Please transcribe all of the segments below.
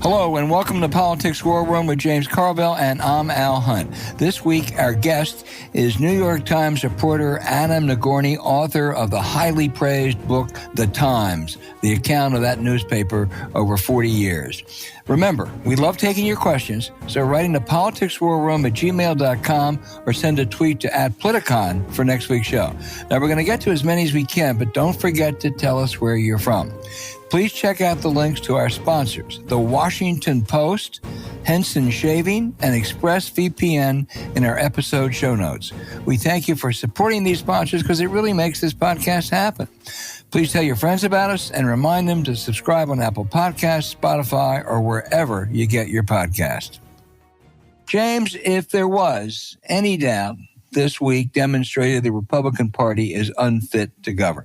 Hello and welcome to Politics War Room with James Carville, and I'm Al Hunt. This week, our guest is New York Times reporter Adam Nagourney, author of the highly praised book, The Times, the account of that newspaper over 40 years. Remember, we love taking your questions, so write into politicswarroom@gmail.com or send a tweet to @Politicon for next week's show. Now, we're going to get to as many as we can, but don't forget to tell us where you're from. Please check out the links to our sponsors, The Washington Post, Henson Shaving, and ExpressVPN in our episode show notes. We thank you for supporting these sponsors because it really makes this podcast happen. Please tell your friends about us and remind them to subscribe on Apple Podcasts, Spotify, or wherever you get your podcast. James, if there was any doubt, this week demonstrated the Republican Party is unfit to govern.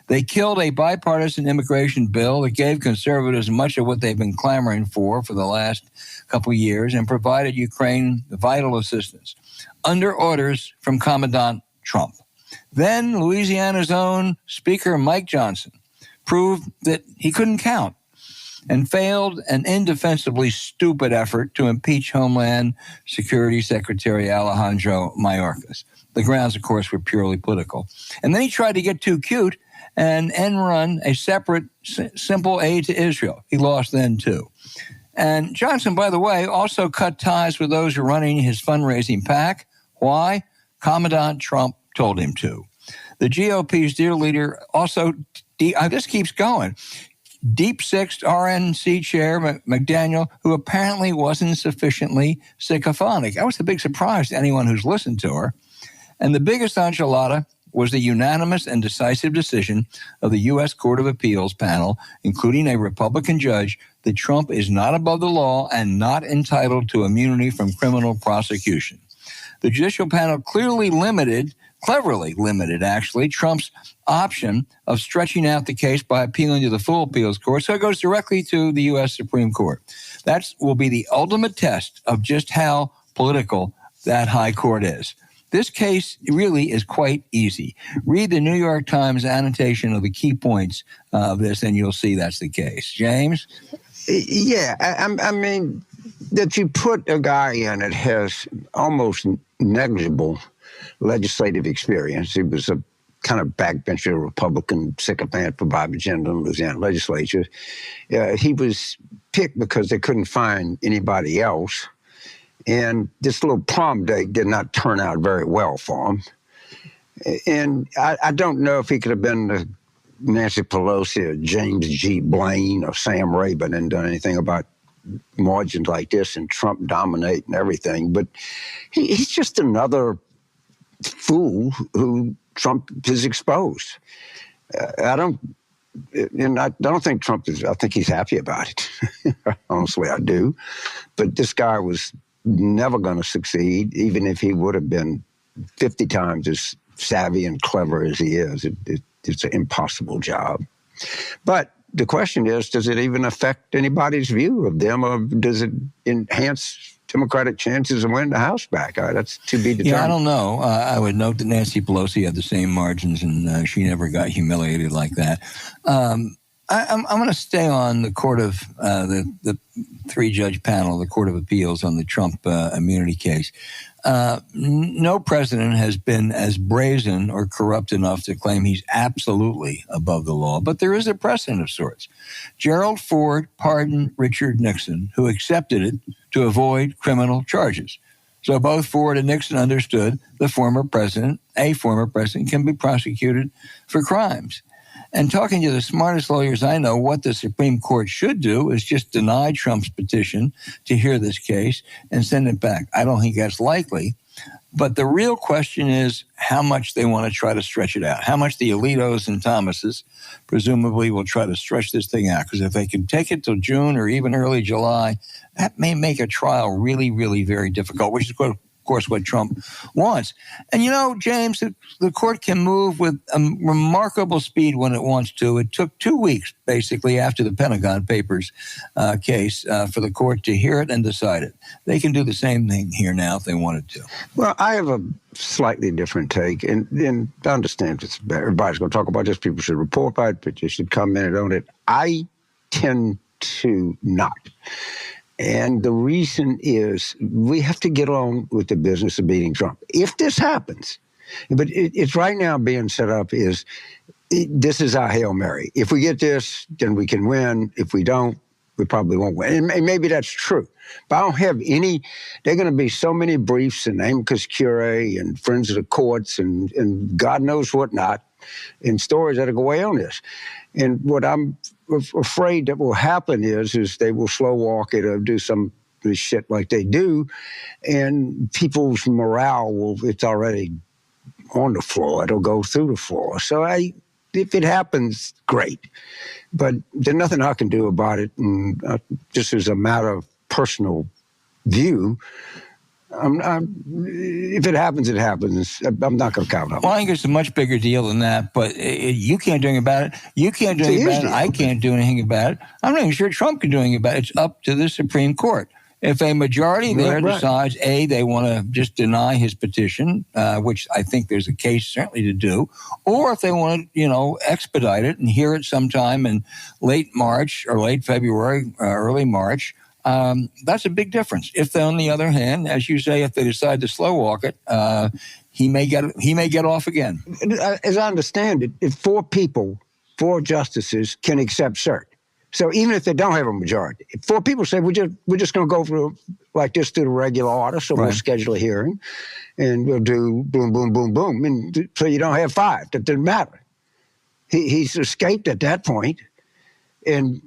They killed a bipartisan immigration bill that gave conservatives much of what they've been clamoring for the last couple of years and provided Ukraine vital assistance under orders from Commandant Trump. Then Louisiana's own Speaker Mike Johnson proved that he couldn't count and failed an indefensibly stupid effort to impeach Homeland Security Secretary Alejandro Mayorkas. The grounds, of course, were purely political. And then he tried to get too cute and end run a separate, simple aid to Israel. He lost then, too. And Johnson, by the way, also cut ties with those who are running his fundraising PAC. Why? Commandant Trump told him to. The GOP's dear leader also, this keeps going, Deep Sixth RNC chair McDaniel, who apparently wasn't sufficiently sycophantic. That was a big surprise to anyone who's listened to her. And the biggest enchilada was the unanimous and decisive decision of the U.S. Court of Appeals panel, including a Republican judge, that Trump is not above the law and not entitled to immunity from criminal prosecution. The judicial panel cleverly limited, actually, Trump's option of stretching out the case by appealing to the full appeals court, so it goes directly to the U.S. Supreme Court. That will be the ultimate test of just how political that high court is. This case really is quite easy. Read the New York Times annotation of the key points of this, and you'll see that's the case. James? Yeah, I mean, that you put a guy in that has almost negligible legislative experience. He was a kind of backbencher Republican sycophant for Bob Agenda in the Louisiana legislature. He was picked because they couldn't find anybody else. And this little prom date did not turn out very well for him. And I don't know if he could have been Nancy Pelosi or James G. Blaine or Sam Rayburn and done anything about margins like this and Trump dominating everything. But he's just another fool who Trump has exposed. I don't think Trump is, I think he's happy about it. Honestly, I do. But this guy was never going to succeed, even if he would have been 50 times as savvy and clever as he is. It's an impossible job. But the question is, does it even affect anybody's view of them, or does it enhance Democratic chances of winning the House back? That's to be determined. Yeah, I don't know. I would note that Nancy Pelosi had the same margins, and she never got humiliated like that. I'm going to stay on the court of the three-judge panel, the Court of Appeals on the Trump immunity case. No president has been as brazen or corrupt enough to claim he's absolutely above the law, but there is a precedent of sorts. Gerald Ford pardoned Richard Nixon, who accepted it to avoid criminal charges. So both Ford and Nixon understood a former president can be prosecuted for crimes. And talking to the smartest lawyers I know, what the Supreme Court should do is just deny Trump's petition to hear this case and send it back. I don't think that's likely. But the real question is how much they want to try to stretch it out, how much the Alitos and Thomases presumably will try to stretch this thing out. Because if they can take it till June or even early July, that may make a trial really, really very difficult, which is of course, what Trump wants. And, you know, James, the court can move with a remarkable speed when it wants to. It took 2 weeks, basically, after the Pentagon Papers case for the court to hear it and decide it. They can do the same thing here now if they wanted to. Well, I have a slightly different take. And I understand everybody's going to talk about this. People should report about it, but you should comment on it. I tend to not. And the reason is we have to get on with the business of beating Trump. If this happens, but it's right now being set up this is our Hail Mary. If we get this, then we can win. If we don't, we probably won't win. And maybe that's true. But I don't have any, there are going to be so many briefs and amicus curiae and friends of the courts and God knows what not, and stories that'll go away on this. And what I'm afraid that will happen is they will slow walk it or do some shit like they do, and people's morale it's already on the floor. It'll go through the floor. So if it happens, great. But there's nothing I can do about it. And just as a matter of personal view, if it happens, it happens. I'm not going to count on it. Well, I think it's a much bigger deal than that, but you can't do anything about it. You can't do anything about it. I can't do anything about it. I'm not even sure Trump can do anything about it. It's up to the Supreme Court. If a majority there decides, A, they want to just deny his petition, which I think there's a case certainly to do, or if they want to, expedite it and hear it sometime in late March or late February, early March, that's a big difference. If they, on the other hand, as you say, if they decide to slow walk it, he may get off again. As I understand it, if four justices can accept cert. So even if they don't have a majority, if four people say we're just going to go through like this through the regular order, so we'll schedule a hearing, and we'll do boom, boom, boom, boom, and so you don't have five. That doesn't matter. He's escaped at that point, and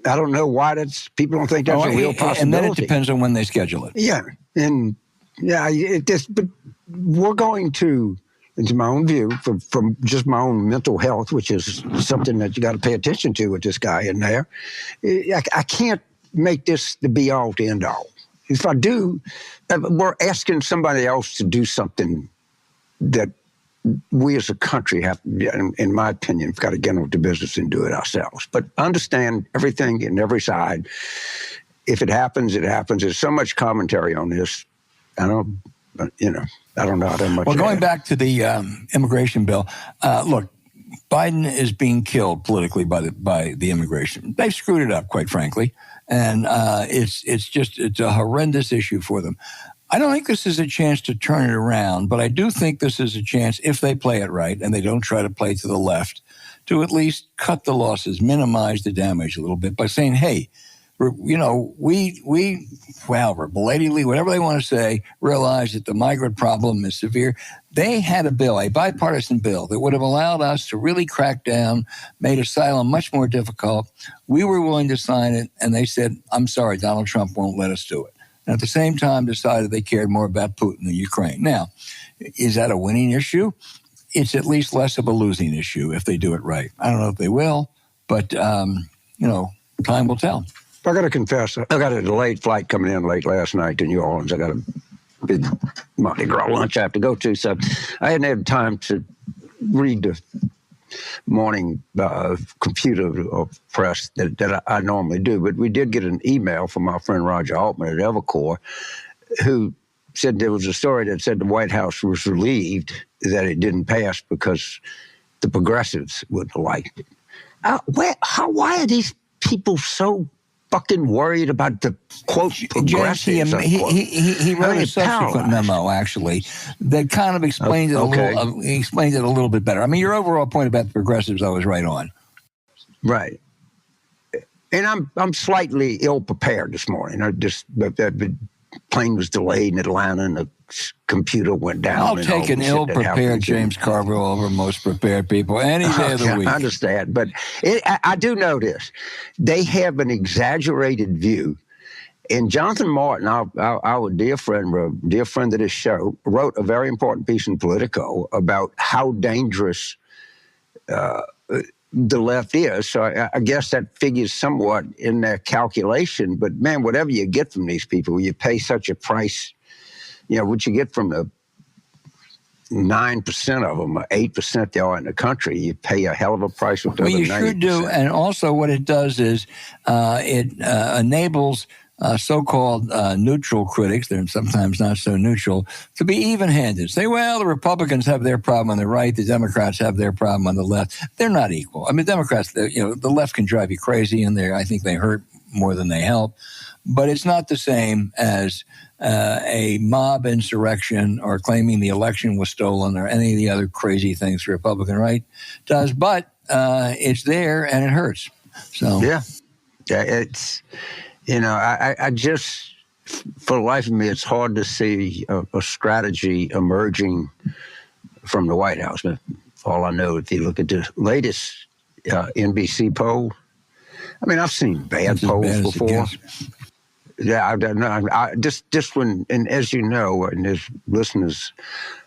I don't know why people don't think that's a real possibility. And then it depends on when they schedule it. Yeah, and but we're going to. Into my own view, from just my own mental health, which is something that you got to pay attention to with this guy in there, I can't make this the be-all to end-all. If I do, we're asking somebody else to do something that we as a country have, in my opinion, got to get on to business and do it ourselves. But understand everything in every side. If it happens, it happens. There's so much commentary on this. I don't know how much. Well, going back to the immigration bill, look, Biden is being killed politically by the immigration. They've screwed it up, quite frankly, and it's a horrendous issue for them. I don't think this is a chance to turn it around, but I do think this is a chance, if they play it right and they don't try to play to the left, to at least cut the losses, minimize the damage a little bit by saying, hey, we belatedly, whatever they want to say, realize that the migrant problem is severe. They had a bipartisan bill that would have allowed us to really crack down, made asylum much more difficult. We were willing to sign it, and they said, I'm sorry, Donald Trump won't let us do it. And at the same time decided they cared more about Putin than Ukraine. Now, is that a winning issue? It's at least less of a losing issue if they do it right. I don't know if they will, but, time will tell. I got to confess, I got a delayed flight coming in late last night to New Orleans. I got a big Mardi Gras lunch I have to go to, so I hadn't had time to read the morning computer press that I normally do. But we did get an email from our friend Roger Altman at Evercore, who said there was a story that said the White House was relieved that it didn't pass because the progressives wouldn't have liked it. Why are these people so fucking worried about the, quote, progressives? He wrote a subsequent memo, actually, that kind of explained it a little bit better. I mean, your overall point about the progressives, I was right on. Right. And I'm slightly ill-prepared this morning. The plane was delayed in Atlanta, and the computer went down. I'll take an ill-prepared James Carville over most prepared people any day of the week. I understand, but I do know this. They have an exaggerated view. And Jonathan Martin, our dear friend of this show, wrote a very important piece in Politico about how dangerous the left is. So I guess that figures somewhat in their calculation. But, man, whatever you get from these people, you pay such a price. What you get from the 9% of them, or 8% they are in the country, you pay a hell of a price with the other 90%. Well, you sure do. And also what it does is it enables so-called neutral critics, they're sometimes not so neutral, to be even-handed. Say, well, the Republicans have their problem on the right, the Democrats have their problem on the left. They're not equal. I mean, Democrats, the left can drive you crazy, and I think they hurt more than they help. But it's not the same as a mob insurrection or claiming the election was stolen or any of the other crazy things the Republican right does. But it's there, and it hurts. So yeah, it's... I just, for the life of me, it's hard to see a strategy emerging from the White House. But all I know, if you look at the latest NBC poll, I mean, I've seen bad polls before. Yeah, I don't know. Just when, and as you know, and as listeners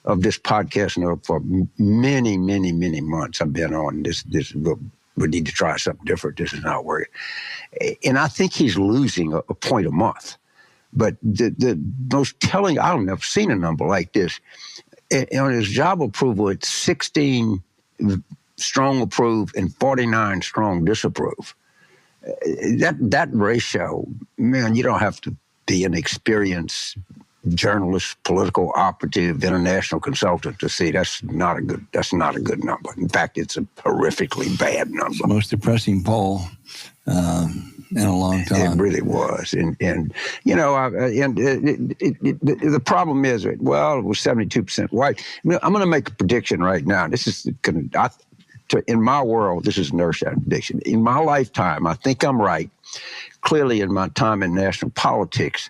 of this podcast know, for many, many, many months I've been on this. We need to try something different. This is not working. And I think he's losing a point a month. But the most telling, I've never seen a number like this. On his job approval, it's 16 strong approve and 49 strong disapprove. That ratio, man, you don't have to be an experienced journalist, political operative, international consultant to see that's not a good number. In fact, it's a horrifically bad number. It's the most depressing poll in a long time. It really was, and the problem is, well, it was 72% white. I mean, I'm going to make a prediction right now. This is in my world, this is an earth-shattering prediction. In my lifetime, I think I'm right. Clearly, in my time in national politics,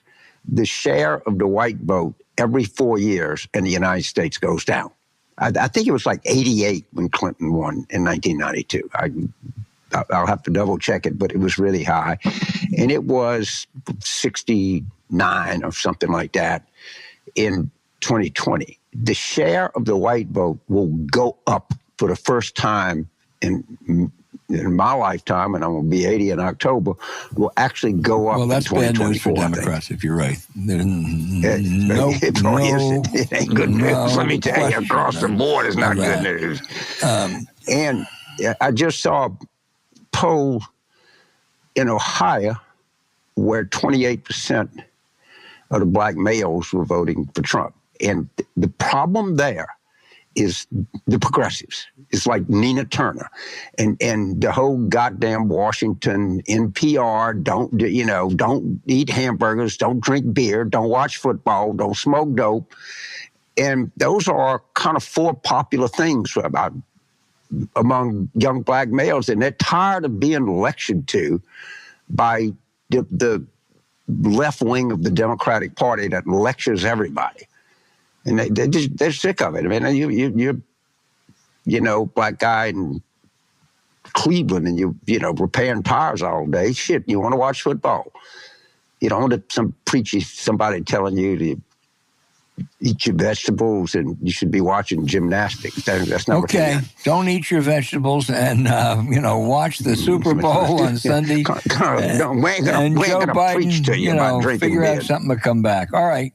the share of the white vote every 4 years in the United States goes down. I think it was like 88 when Clinton won in 1992. I'll have to double check it, but it was really high. And it was 69 or something like that in 2020. The share of the white vote will go up for the first time in my lifetime, and I'm going to be 80 in October, will actually go up. Well, that's bad news for Democrats, if you're right. It ain't good news. Let me tell you, across the board, it's not good news. And I just saw a poll in Ohio where 28% of the black males were voting for Trump. And the problem there is the progressives. It's like Nina Turner and the whole goddamn Washington NPR, don't eat hamburgers, don't drink beer, don't watch football, don't smoke dope. And those are kind of four popular things among young black males. And they're tired of being lectured to by the left wing of the Democratic Party that lectures everybody. And they're sick of it. I mean, you're black guy in Cleveland and you're repairing tires all day. Shit, you want to watch football. You don't want somebody telling you to eat your vegetables and you should be watching gymnastics. That's not okay. Don't eat your vegetables and watch the Super Bowl on Sunday. We ain't gonna preach to you about drinking figure beer. out something to come back. All right.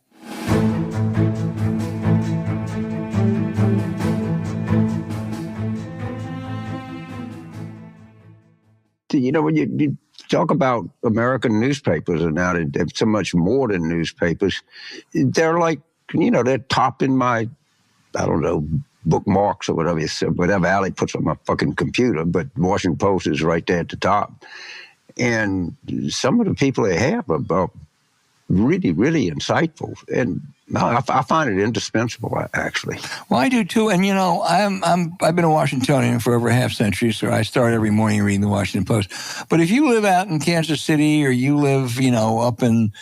When you talk about American newspapers, and now they're so much more than newspapers, they're like, they're topping my, I don't know, bookmarks or whatever Ali puts on my fucking computer, but Washington Post is right there at the top. And some of the people they have are really, really insightful. And I find it indispensable, actually. Well, I do too. And I've been a Washingtonian for over half a century, so I start every morning reading the Washington Post. But if you live out in Kansas City, or you live, up in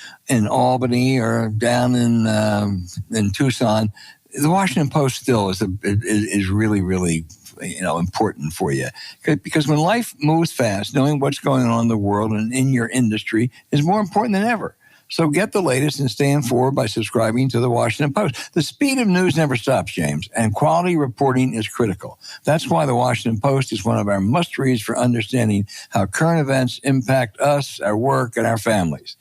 Albany, or down in Tucson, the Washington Post still is really, really important for you. Because when life moves fast, knowing what's going on in the world and in your industry is more important than ever. So get the latest and stay informed by subscribing to the Washington Post. The speed of news never stops, James, and quality reporting is critical. That's why the Washington Post is one of our must-reads for understanding how current events impact us, our work, and our families.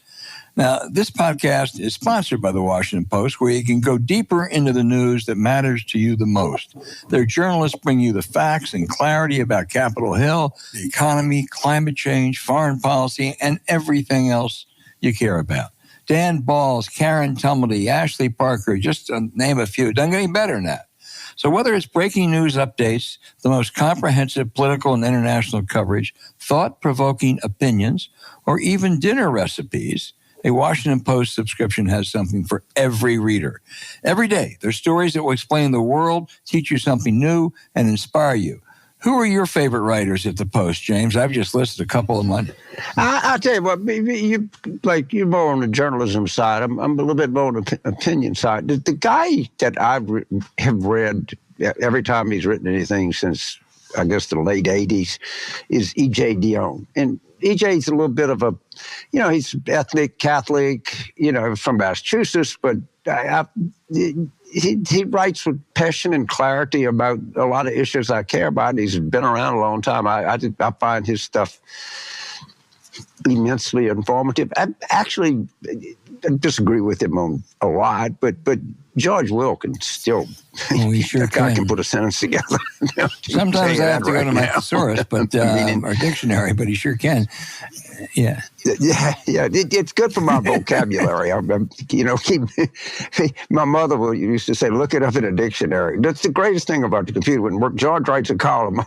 Now, this podcast is sponsored by the Washington Post, where you can go deeper into the news that matters to you the most. Their journalists bring you the facts and clarity about Capitol Hill, the economy, climate change, foreign policy, and everything else you care about. Dan Balls, Karen Tumblety, Ashley Parker, just to name a few. Doesn't get any better than that. So whether it's breaking news updates, the most comprehensive political and international coverage, thought-provoking opinions, or even dinner recipes, a Washington Post subscription has something for every reader. Every day, there's stories that will explain the world, teach you something new, and inspire you. Who are your favorite writers at the Post, James? I've just listed a couple of mine. I'll tell you what, you're more on the journalism side. I'm a little bit more on the opinion side. The guy that have read every time he's written anything since, I guess, the late 80s is E.J. Dionne. And E.J.'s a little bit of a, he's ethnic Catholic, from Massachusetts, but he writes with passion and clarity about a lot of issues I care about. He's been around a long time. I find his stuff immensely informative. I actually disagree with him on a lot, but George Wilkins still, he sure can put a sentence together. Sometimes I have to go to my thesaurus, or dictionary, but he sure can. Yeah. It's good for my vocabulary. My mother used to say, look it up in a dictionary. That's the greatest thing about the computer. When George writes a column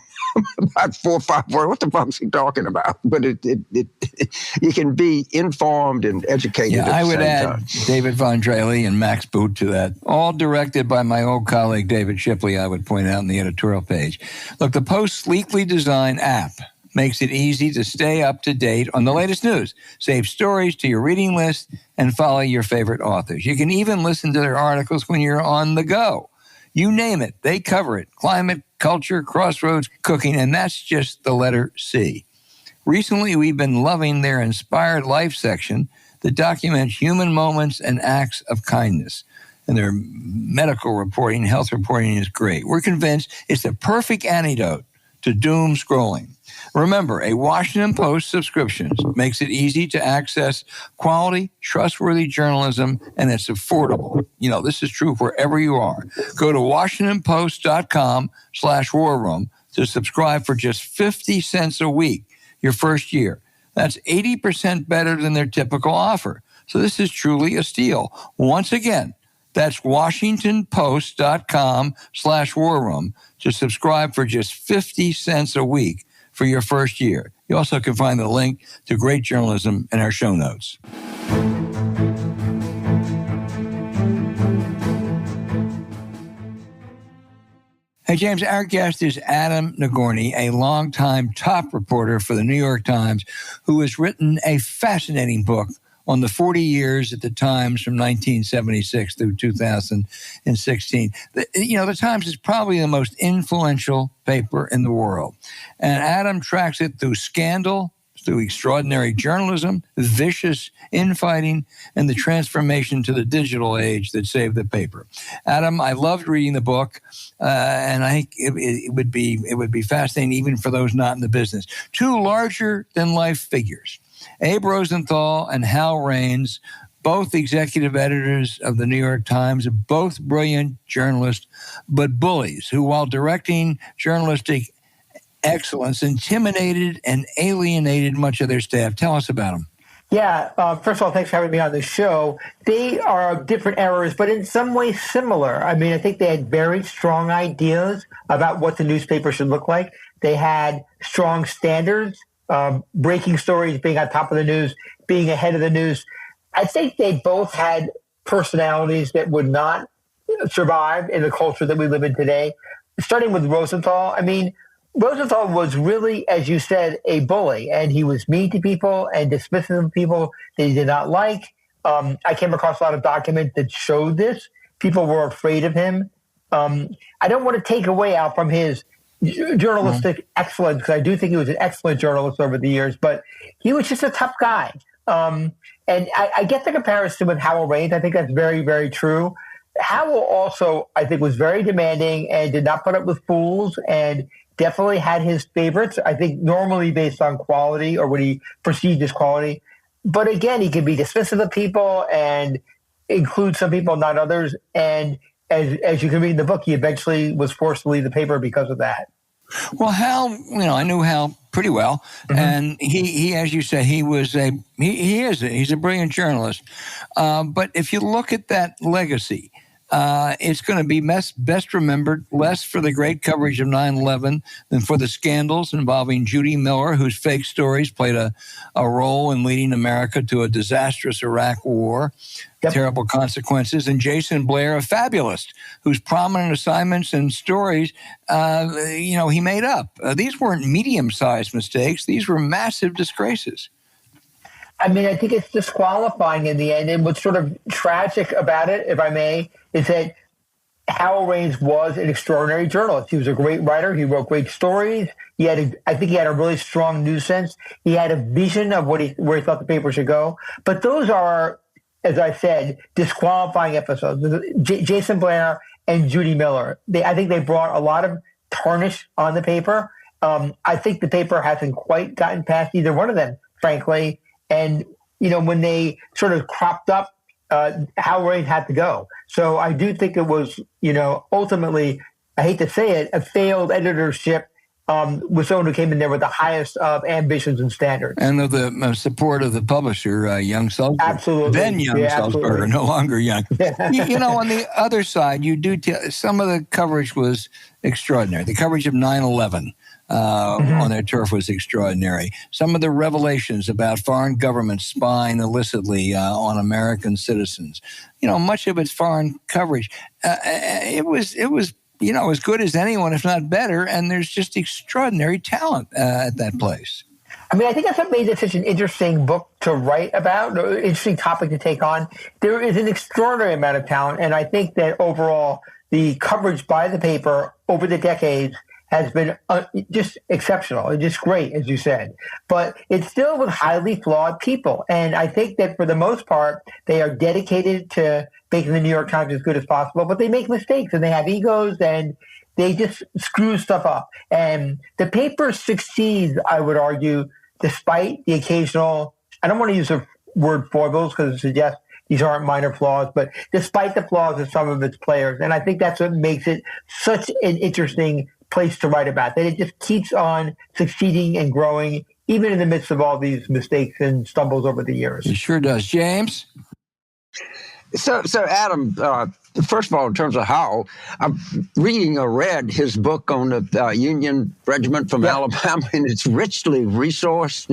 about 4 or 5 words, what the fuck's he talking about? But you can be informed and educated at the same time. I would add David Von Draley and Max Boot to that. All directed by my old colleague David Shipley, I would point out in the editorial page. Look, the Post's sleekly designed app makes it easy to stay up to date on the latest news, save stories to your reading list, and follow your favorite authors. You can even listen to their articles when you're on the go. You name it, they cover it. Climate, culture, crossroads, cooking, and that's just the letter C. Recently, we've been loving their Inspired Life section that documents human moments and acts of kindness. And their medical reporting, health reporting is great. We're convinced it's the perfect antidote to doom scrolling. Remember, a Washington Post subscription makes it easy to access quality, trustworthy journalism, and it's affordable. This is true wherever you are. Go to WashingtonPost.com/War Room to subscribe for just 50 cents a week your first year. That's 80% better than their typical offer. So this is truly a steal. Once again, that's WashingtonPost.com/War Room to subscribe for just 50 cents a week for your first year. You also can find the link to great journalism in our show notes. Hey, James, our guest is Adam Nagourney, a longtime top reporter for the New York Times, who has written a fascinating book on the 40 years at the Times from 1976 through 2016. The Times is probably the most influential paper in the world. And Adam tracks it through scandal, through extraordinary journalism, vicious infighting, and the transformation to the digital age that saved the paper. Adam, I loved reading the book, and I think it would be fascinating even for those not in the business. Two larger-than-life figures, Abe Rosenthal and Hal Raines, both executive editors of the New York Times, both brilliant journalists, but bullies who, while directing journalistic excellence, intimidated and alienated much of their staff. Tell us about them. Yeah, first of all, thanks for having me on the show. They are different eras, but in some ways similar. I mean, I think they had very strong ideas about what the newspaper should look like. They had strong standards, breaking stories, being on top of the news, being ahead of the news. I think they both had personalities that would not survive in the culture that we live in today. Starting with Rosenthal, I mean, Rosenthal was really, as you said, a bully, and he was mean to people and dismissive of people that he did not like. I came across a lot of documents that showed this. People were afraid of him. I don't want to take away out from his journalistic excellence, because I do think he was an excellent journalist over the years, but he was just a tough guy. And I get the comparison with Howell Raines. I think that's very, very true. Howell also, I think, was very demanding and did not put up with fools and definitely had his favorites, I think normally based on quality or what he perceived as quality. But again, he could be dismissive of people and include some people, not others. And as you can read in the book, he eventually was forced to leave the paper because of that. Well, Hal, I knew Hal pretty well, and he, as you say, he's a brilliant journalist. But if you look at that legacy, it's going to be best remembered less for the great coverage of 9/11 than for the scandals involving Judy Miller, whose fake stories played a role in leading America to a disastrous Iraq war. Yep. Terrible consequences, and Jason Blair, a fabulist, whose prominent assignments and stories, he made up. These weren't medium-sized mistakes; these were massive disgraces. I mean, I think it's disqualifying in the end. And what's sort of tragic about it, if I may, is that Hal Raines was an extraordinary journalist. He was a great writer. He wrote great stories. I think he had a really strong news sense. He had a vision of where he thought the paper should go. But those are, as I said, disqualifying episodes. Jason Blair and Judy Miller, I think they brought a lot of tarnish on the paper. I think the paper hasn't quite gotten past either one of them, frankly. And, when they sort of cropped up, Hal Raines had to go. So I do think it was, ultimately, I hate to say it, a failed editorship with someone who came in there with the highest of ambitions and standards. And of the support of the publisher, young Sulzberger. Absolutely. Then young Sulzberger, no longer young. On the other side, you do some of the coverage was extraordinary. The coverage of 9/11 on their turf was extraordinary. Some of the revelations about foreign governments spying illicitly on American citizens. Much of its foreign coverage. It was as good as anyone, if not better, and there's just extraordinary talent at that place. I mean, I think that's what made it such an interesting book to write about, an interesting topic to take on. There is an extraordinary amount of talent, and I think that overall the coverage by the paper over the decades has been just exceptional. It's just great, as you said. But it's still with highly flawed people. And I think that for the most part, they are dedicated to making the New York Times as good as possible, but they make mistakes and they have egos and they just screw stuff up. And the paper succeeds, I would argue, despite the occasional, I don't want to use the word foibles because it suggests these aren't minor flaws, but despite the flaws of some of its players. And I think that's what makes it such an interesting place to write about, that it just keeps on succeeding and growing, even in the midst of all these mistakes and stumbles over the years. It sure does. James? So Adam, first of all, in terms of Hal, I'm reading or read his book on the Union Regiment from Alabama, and it's richly resourced,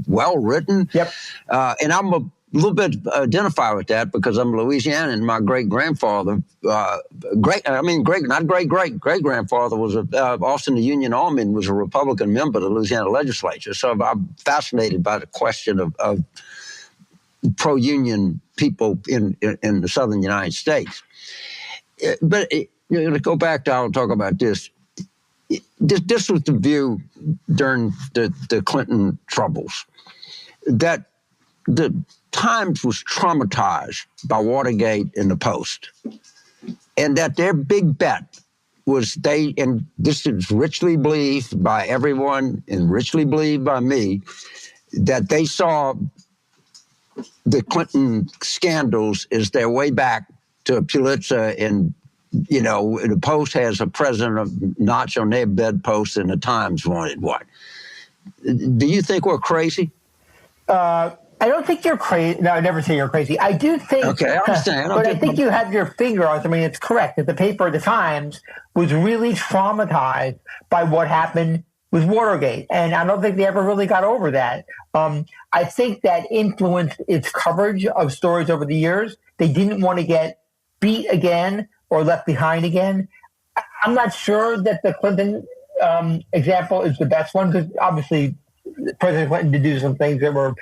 well written. Yep. And I'm a little bit identify with that because I'm Louisianan, and my great-grandfather, great-grandfather was also in the Union Army and was a Republican member of the Louisiana legislature. So I'm fascinated by the question of pro-union people in the southern United States. But to go back to, I'll talk about this. This was the view during the Clinton troubles, that the Times was traumatized by Watergate and the Post, and that their big bet was and this is richly believed by everyone and richly believed by me, that they saw the Clinton scandals as their way back to Pulitzer, and the Post has a president of notch on their bedpost, and the Times wanted one. Do you think we're crazy? I don't think you're crazy. No, I never say you're crazy. I do think. Okay, I understand. But I think you have your finger on. I mean, it's correct that the paper, The Times, was really traumatized by what happened with Watergate, and I don't think they ever really got over that. I think that influenced its coverage of stories over the years. They didn't want to get beat again or left behind again. I'm not sure that the Clinton example is the best one, because obviously President Clinton did do some things that were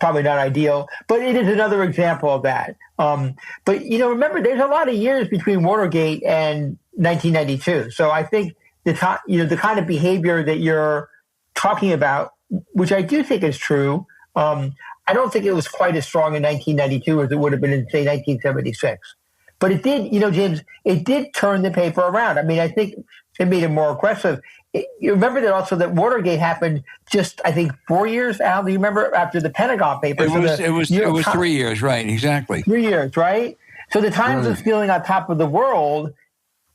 probably not ideal, but it is another example of that. But, remember, there's a lot of years between Watergate and 1992. So I think the kind of behavior that you're talking about, which I do think is true, I don't think it was quite as strong in 1992 as it would have been in, say, 1976. But it did, James, it did turn the paper around. I mean, I think it made it more aggressive. You remember that also that Watergate happened just, I think, 4 years, Al? Do you remember, after the Pentagon Papers? It was 3 years, right, exactly. 3 years, right? So the Times was feeling on top of the world,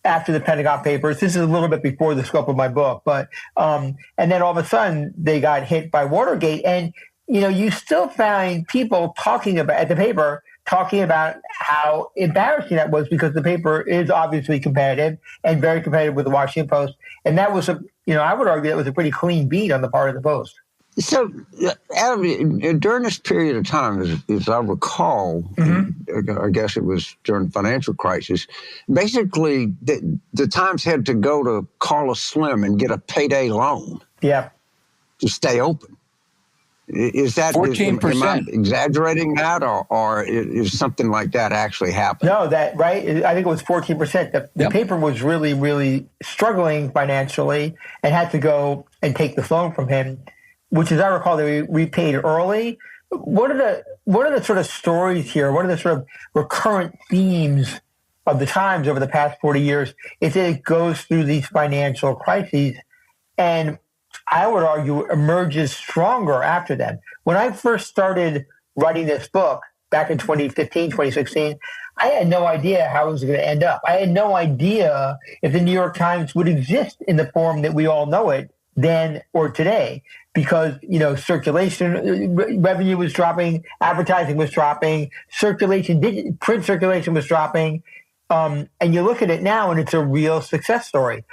after the Pentagon Papers. This is a little bit before the scope of my book, but and then all of a sudden they got hit by Watergate, and you still find people talking about at the paper talking about how embarrassing that was, because the paper is obviously competitive and very competitive with the Washington Post, and that was I would argue that was a pretty clean beat on the part of the Post. So, Adam, during this period of time, as I recall, I guess it was during the financial crisis, basically the Times had to go to Carlos Slim and get a payday loan to stay open. Is that 14%? Am I exaggerating that, or is something like that actually happening? No, right? I think it was 14%. The paper was really, really struggling financially and had to go and take this loan from him, which, as I recall, they repaid early. What are the sort of stories here? What are the sort of recurrent themes of the Times over the past 40 years? Is that it goes through these financial crises, and I would argue emerges stronger after them. When I first started writing this book back in 2015, 2016, I had no idea how it was going to end up. I had no idea if the New York Times would exist in the form that we all know it then or today, because, circulation revenue was dropping, advertising was dropping, print circulation was dropping. And you look at it now and it's a real success story.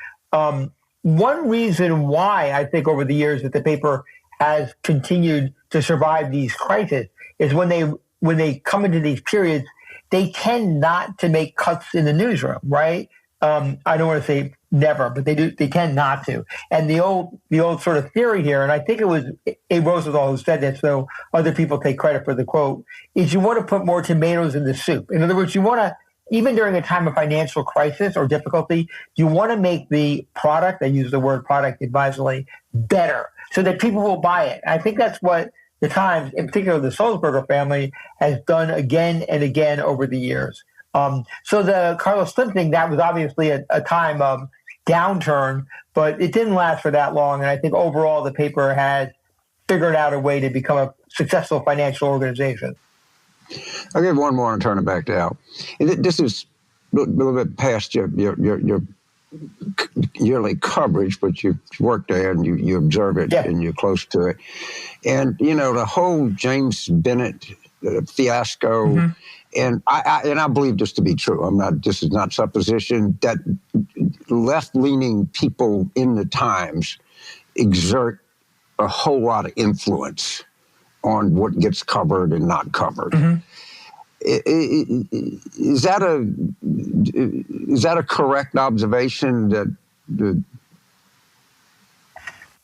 One reason why I think over the years that the paper has continued to survive these crises is when they come into these periods, they tend not to make cuts in the newsroom, right? I don't want to say never, but they do. They tend not to. And the old sort of theory here, and I think it was A. Rosenthal who said this, so other people take credit for the quote, is you want to put more tomatoes in the soup. In other words, you want to, even during a time of financial crisis or difficulty, you want to make the product, I use the word product advisedly, better so that people will buy it. I think that's what the Times, in particular the Sulzberger family, has done again and again over the years. So the Carlos Slim thing, that was obviously a time of downturn, but it didn't last for that long. And I think overall the paper has figured out a way to become a successful financial organization. I'll give one more and turn it back to Al. This is a little bit past your yearly coverage, but you work there and you observe it and you're close to it. And, the whole James Bennet fiasco, and I believe this to be true. This is not supposition, that left-leaning people in the Times exert a whole lot of influence on what gets covered and not covered. Is that a correct observation?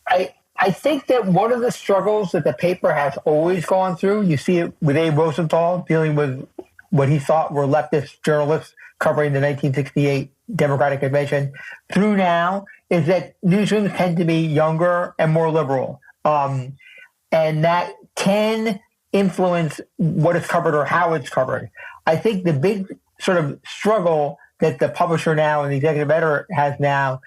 I think that one of the struggles that the paper has always gone through, you see it with A. Rosenthal dealing with what he thought were leftist journalists covering the 1968 Democratic Convention, through now, is that newsrooms tend to be younger and more liberal. And that can influence what is covered or how it's covered. I think the big sort of struggle that the publisher now and the executive editor have now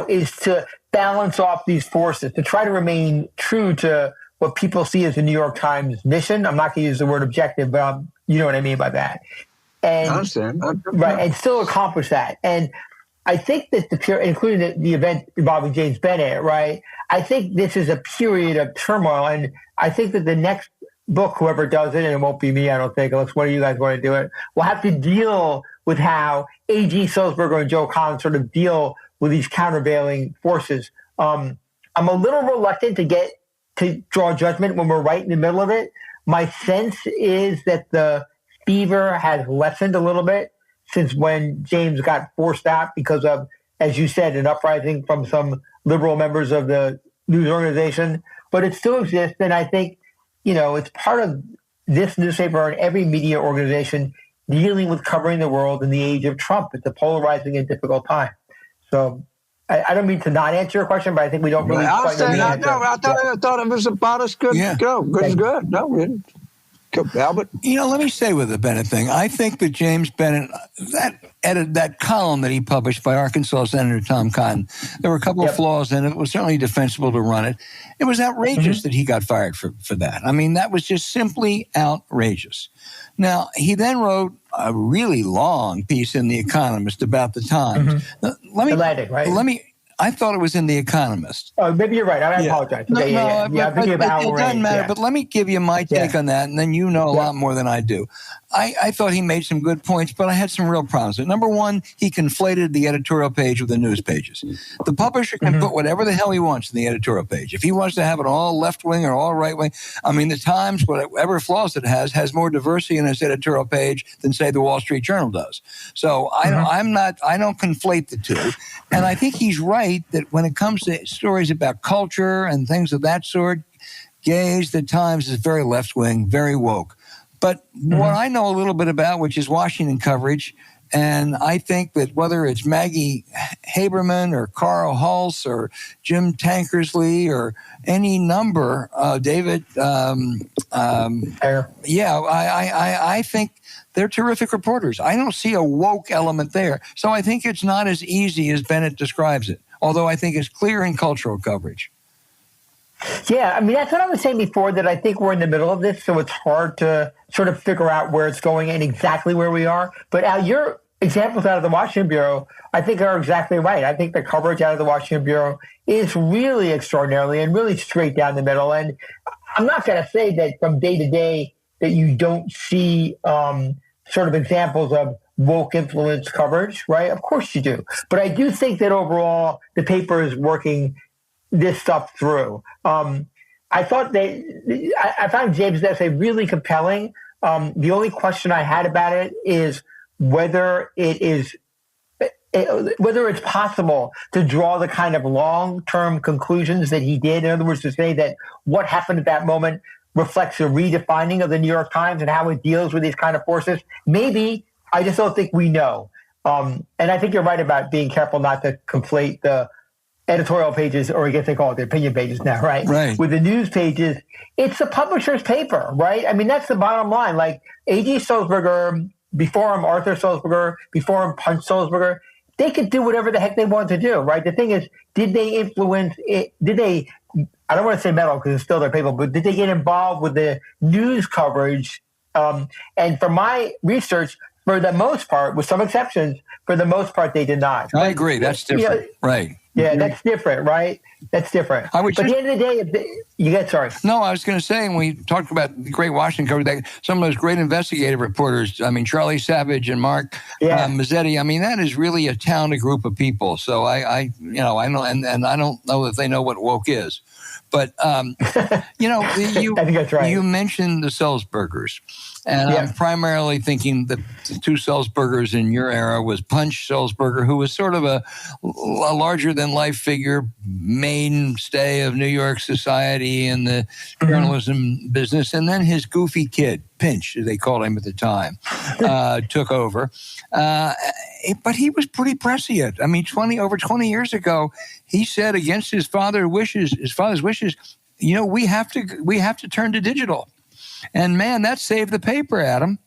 is to balance off these forces, to try to remain true to what people see as the New York Times mission. I'm not going to use the word objective, but you know what I mean by that. And, I understand. Right, and still accomplish that. And I think that including the event involving James Bennet, right, I think this is a period of turmoil. And I think that the next book, whoever does it, and it won't be me, I don't think, unless one of you guys want to do it, will have to deal with how A.G. Sulzberger and Joe Collins sort of deal with these countervailing forces. I'm a little reluctant to draw judgment when we're right in the middle of it. My sense is that the fever has lessened a little bit since when James got forced out because of, as you said, an uprising from some liberal members of the news organization. But it still exists, and I think, it's part of this newspaper and every media organization dealing with covering the world in the age of Trump. It's a polarizing and difficult time. So I don't mean to not answer your question, but I think we don't really quite know the answer. I thought it was about as good. Yeah. Good is good. No, Albert? Let me say with the Bennet thing, I think that James Bennet, that column that he published by Arkansas Senator Tom Cotton, there were a couple of flaws in it. It was certainly defensible to run it. It was outrageous that he got fired for that. I mean, that was just simply outrageous. Now, he then wrote a really long piece in The Economist about the Times. Atlantic, right? I thought it was in The Economist. Oh, maybe you're right. I apologize. No, I'm thinking of outrage. It doesn't matter, but let me give you my take on that, and then you know a lot more than I do. I thought he made some good points, but I had some real problems. Number one, he conflated the editorial page with the news pages. The publisher can put whatever the hell he wants in the editorial page. If he wants to have it all left-wing or all right-wing, I mean, the Times, whatever flaws it has more diversity in its editorial page than, say, the Wall Street Journal does. So I don't conflate the two. And I think he's right that when it comes to stories about culture and things of that sort, gays, the Times is very left-wing, very woke. But what I know a little bit about, which is Washington coverage, and I think that whether it's Maggie Haberman or Carl Hulse or Jim Tankersley or any number, David, I think they're terrific reporters. I don't see a woke element there. So I think it's not as easy as Bennet describes it, although I think it's clear in cultural coverage. Yeah, I mean, that's what I was saying before, that I think we're in the middle of this, so it's hard to sort of figure out where it's going and exactly where we are. But Al, your examples out of the Washington Bureau, I think, are exactly right. I think the coverage out of the Washington Bureau is really extraordinarily and really straight down the middle. And I'm not going to say that from day to day that you don't see sort of examples of woke influence coverage, right? Of course you do. But I do think that overall the paper is working this stuff through. I found James' essay really compelling. The only question I had about it is whether it's possible to draw the kind of long-term conclusions that he did. In other words, to say that what happened at that moment reflects a redefining of the New York Times and how it deals with these kind of forces. Maybe. I just don't think we know. And I think you're right about being careful not to conflate the editorial pages, or I guess they call it the opinion pages now, right? Right. With the news pages, it's the publisher's paper, right? I mean, that's the bottom line. Like A.G. Sulzberger, before him Arthur Sulzberger, before him Punch Sulzberger, they could do whatever the heck they want to do, right? The thing is, did they influence it? Did they, I don't want to say meddle because it's still their paper, but did they get involved with the news coverage? And from my research, for the most part, with some exceptions, for the most part, they did not. I agree. That's different. Right. Yeah, that's different, right? That's different. But at the end of the day, sorry. No, I was going to say, when we talked about the great Washington coverage, some of those great investigative reporters, I mean, Charlie Savage and Mark Mazzetti, I mean, that is really a talented group of people. So I know, and I don't know that they know what woke is. But, I think that's right. You mentioned the Sulzbergers. And I'm primarily thinking that the two Sulzbergers in your era was Punch Sulzberger, who was sort of a larger-than-life figure, mainstay of New York society and the journalism business, and then his goofy kid, Pinch, as they called him at the time, took over. But he was pretty prescient. I mean, over 20 years ago, he said against his father's wishes, we have to turn to digital. And man, that saved the paper, Adam.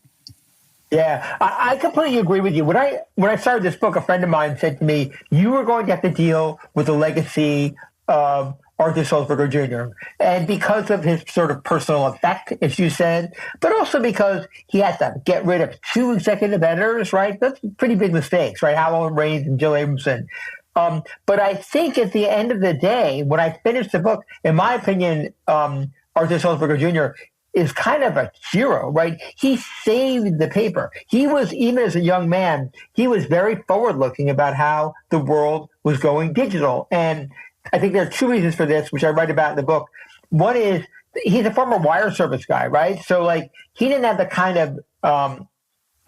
Yeah, I completely agree with you. When I started this book, a friend of mine said to me, you were going to have to deal with the legacy of Arthur Sulzberger Jr. And because of his sort of personal effect, as you said, but also because he had to get rid of 2 executive editors, right? That's pretty big mistakes, right? Howell Raines and Jill Abramson. But I think at the end of the day, when I finished the book, in my opinion, Arthur Sulzberger Jr. is kind of a hero, right? He saved the paper. He was, even as a young man, he was very forward-looking about how the world was going digital. And I think there are 2 reasons for this, which I write about in the book. One is he's a former wire service guy, right? So, like, he didn't have the kind of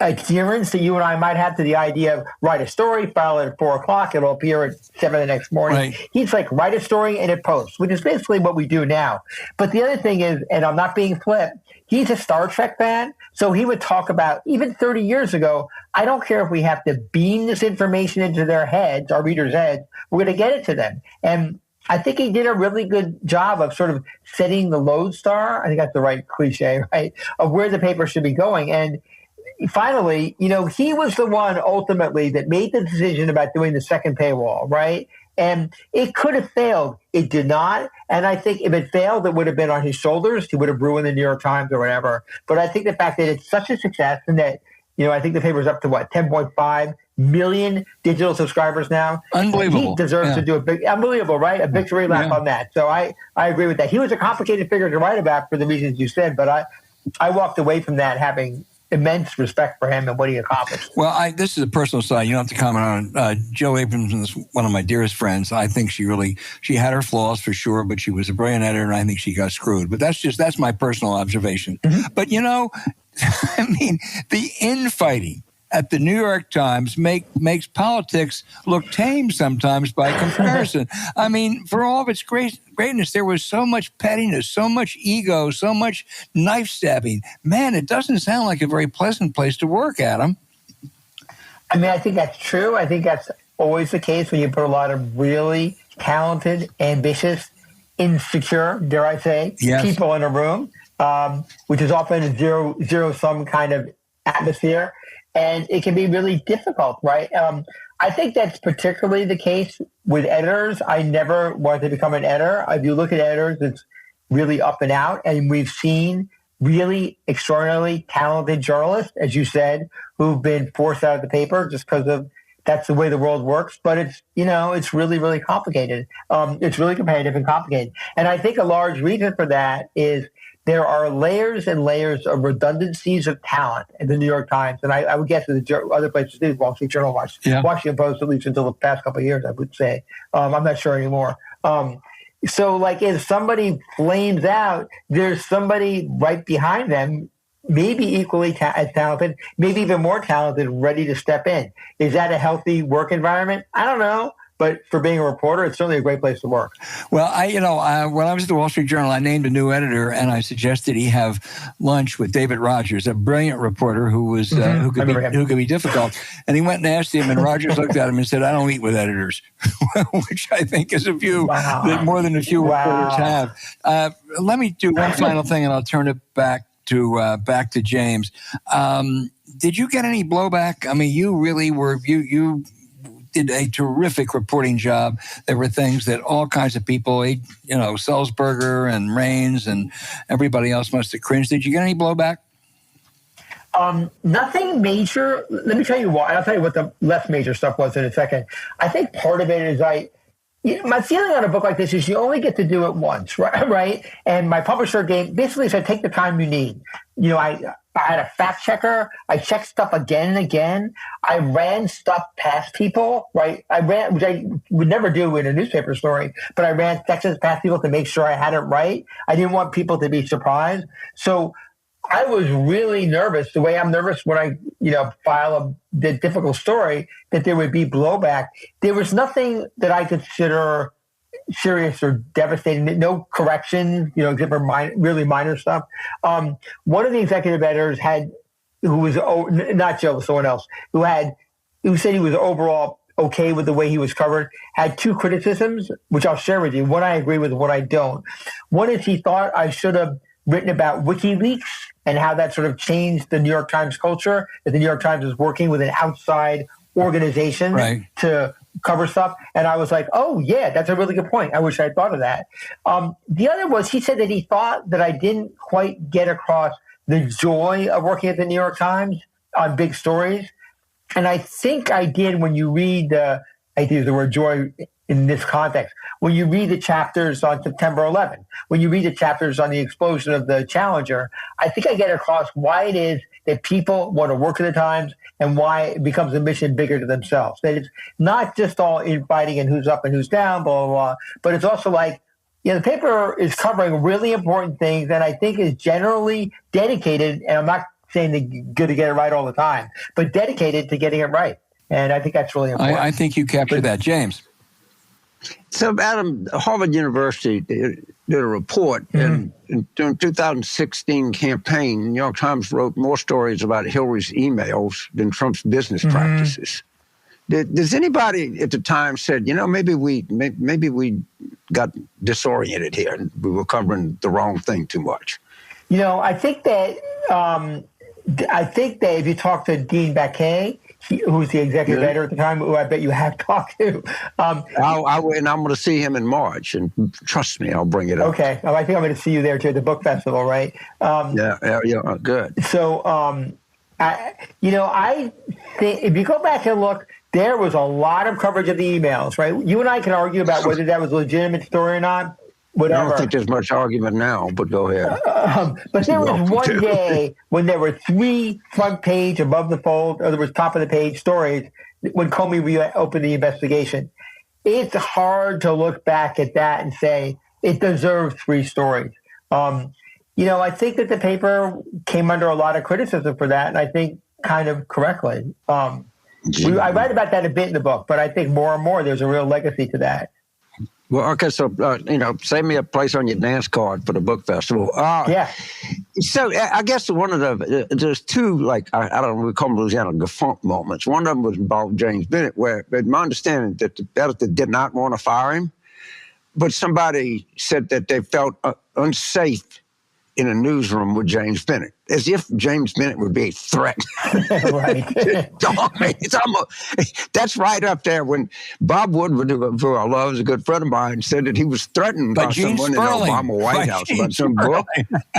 adherence that you and I might have to the idea of write a story, file it at 4 o'clock, it'll appear at 7 the next morning. Right. He's like, write a story and it posts, which is basically what we do now. But the other thing is, and I'm not being flip, he's a Star Trek fan. So he would talk about, even 30 years ago, I don't care if we have to beam this information into their heads, our readers' heads, we're going to get it to them. And I think he did a really good job of sort of setting the lodestar. I think that's the right cliche, right? Of where the paper should be going. And finally, he was the one ultimately that made the decision about doing the second paywall, right? And it could have failed. It did not. And I think if it failed, it would have been on his shoulders. He would have ruined the New York Times or whatever. But I think the fact that it's such a success and that, I think the paper's up to 10.5 million digital subscribers now. Unbelievable. He deserves to do unbelievable, right? A victory lap on that. So I agree with that. He was a complicated figure to write about for the reasons you said, but I walked away from that having immense respect for him and what he accomplished. Well, this is a personal side. You don't have to comment on it. Jo Abrams is one of my dearest friends. I think she had her flaws for sure, but she was a brilliant editor, and I think she got screwed. But that's my personal observation. Mm-hmm. But, I mean, the infighting at the New York Times makes politics look tame sometimes by comparison. I mean, for all of its greatness, there was so much pettiness, so much ego, so much knife stabbing. Man, it doesn't sound like a very pleasant place to work, Adam. I mean, I think that's true. I think that's always the case when you put a lot of really talented, ambitious, insecure, dare I say, people in a room, which is often a zero-sum kind of atmosphere. And it can be really difficult, right? I think that's particularly the case with editors. I never wanted to become an editor. If you look at editors, it's really up and out. And we've seen really extraordinarily talented journalists, as you said, who've been forced out of the paper just because of that's the way the world works. But it's, it's really, really complicated. It's really competitive and complicated. And I think a large reason for that is there are layers and layers of redundancies of talent in the New York Times. And I would guess that other places do, Wall Street Journal, Washington Post, at least until the past couple of years, I would say. I'm not sure anymore. So if somebody flames out, there's somebody right behind them, maybe equally as talented, maybe even more talented, ready to step in. Is that a healthy work environment? I don't know. But for being a reporter, it's certainly a great place to work. Well, when I was at the Wall Street Journal, I named a new editor, and I suggested he have lunch with David Rogers, a brilliant reporter who was who could be difficult. And he went and asked him, and Rogers looked at him and said, "I don't eat with editors," which I think is a view that more than a few reporters have. Let me do one final thing, and I'll turn it back to James. Did you get any blowback? I mean, you really were you did a terrific reporting job. There were things that all kinds of people, Sulzberger and Raines and everybody else must have cringed. Did you get any blowback? Nothing major. Let me tell you why. I'll tell you what the less major stuff was in a second. I think part of it is my feeling on a book like this is you only get to do it once, right? And my publisher basically said, take the time you need. I had a fact checker. I checked stuff again and again. I ran stuff past people, right? Which I would never do in a newspaper story, but I ran sections past people to make sure I had it right. I didn't want people to be surprised. So I was really nervous, the way I'm nervous when I, file the difficult story, that there would be blowback. There was nothing that I consider serious or devastating, no corrections, except for really minor stuff. One of the executive editors who was not Joe, someone else, who said he was overall okay with the way he was covered, had two criticisms, which I'll share with you. One I agree with, one I don't. One is he thought I should have written about WikiLeaks and how that sort of changed the New York Times culture, that the New York Times is working with an outside organization to cover stuff. And I was like, oh, yeah, that's a really good point. I wish I had thought of that. The other was he said that he thought that I didn't quite get across the joy of working at the New York Times on big stories. And I think I did when you read I use the word joy in this context. When you read the chapters on September 11, when you read the chapters on the explosion of the Challenger, I think I get across why it is that people want to work at the Times and why it becomes a mission bigger to themselves. That it's not just all infighting and who's up and who's down, blah, blah, blah, but it's also the paper is covering really important things and I think is generally dedicated, and I'm not saying they're good to get it right all the time, but dedicated to getting it right. And I think that's really important. I think you captured that. James? So, Adam, Harvard University did a report during 2016 campaign. The New York Times wrote more stories about Hillary's emails than Trump's business practices. Does anybody at the time said, maybe we got disoriented here, and we were covering the wrong thing too much. I think that if you talk to Dean Baquet, who's the executive editor at the time, who I bet you have talked to. And I'm going to see him in March, and trust me, I'll bring it up. Okay. I think I'm going to see you there too at the book festival, right? Yeah, good. So, I think if you go back and look, there was a lot of coverage of the emails, right? You and I can argue about whether that was a legitimate story or not. Whatever. I don't think there's much argument now, but go ahead. But there was one day when there were 3 front page above the fold, or there was top of the page stories when Comey reopened the investigation. It's hard to look back at that and say it deserves 3 stories. I think that the paper came under a lot of criticism for that, and I think kind of correctly. I write about that a bit in the book, but I think more and more there's a real legacy to that. Well, okay, so, save me a place on your dance card for the book festival. Yeah. So I guess one of there's 2, I don't know, we call them Louisiana defunct moments. One of them was involved James Bennet, where, my understanding that the editor did not want to fire him, but somebody said that they felt unsafe in a newsroom with James Bennet, as if James Bennet would be a threat. Right. It's almost, that's right up there when Bob Woodward, who I love, is a good friend of mine, said that he was threatened by someone in the Obama White House about some book.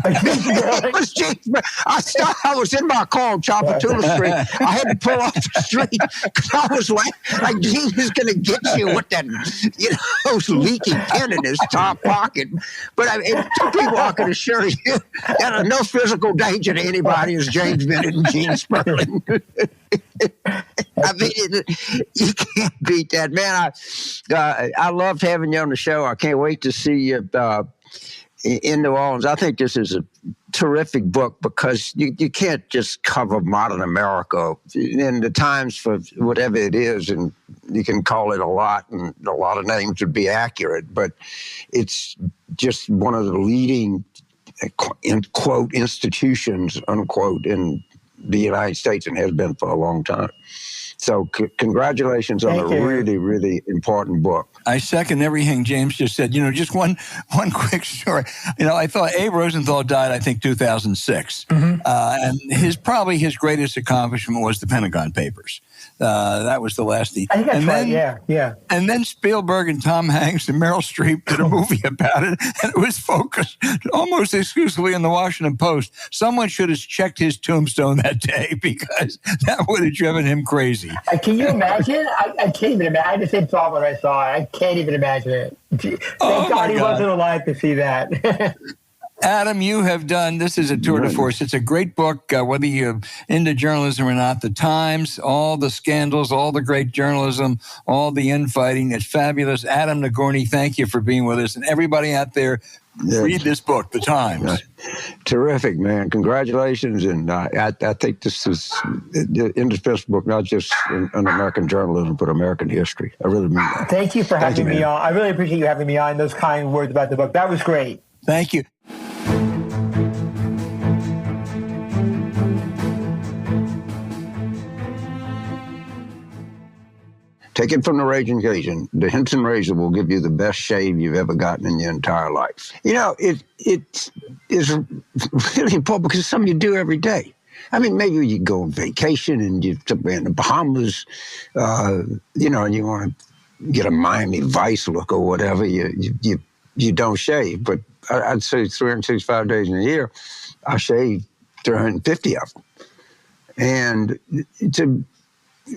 I was in my car on Chapatula Street. I had to pull off the street because I was like he's going to get you with that, leaky pen in his top pocket. But 2 people I can assure you, that are no physical danger to anybody is James Bennet and Gene Sperling. I mean, you can't beat that, man. I loved having you on the show. I can't wait to see you in New Orleans. I think this is a terrific book because you can't just cover modern America in the times for whatever it is, and you can call it a lot, and a lot of names would be accurate, but it's just one of the leading quote institutions, unquote, in the United States, and has been for a long time. So congratulations on a really, really important book. I second everything James just said. Just one quick story. I thought Abe Rosenthal died, I think, 2006. Mm-hmm. And probably his greatest accomplishment was the Pentagon Papers. That was the last thing. I think that's right, yeah. And then Spielberg and Tom Hanks and Meryl Streep did a movie about it, and it was focused almost exclusively on the Washington Post. Someone should have checked his tombstone that day because that would have driven him crazy. Can you imagine? I can't even imagine. I had the same thought when I saw it. I can't even imagine it. Thank God he wasn't alive to see that. Adam, you have done, this is a tour de force. It's a great book, whether you're into journalism or not. The Times, all the scandals, all the great journalism, all the infighting. It's fabulous. Adam Nagourney, thank you for being with us. And everybody out there, read this book, The Times. Terrific, man. Congratulations. And I think this is an indispensable book, not just in American journalism, but American history. I really mean that. Thank you for having me on. I really appreciate you having me on, those kind words about the book. That was great. Thank you. Take it from the Raging Cajun. The Henson razor will give you the best shave you've ever gotten in your entire life. It is really important because it's something you do every day. I mean, maybe you go on vacation and you're in the Bahamas, and you want to get a Miami Vice look or whatever. You don't shave, but I'd say 365 days in a year, I shave 350 of them. And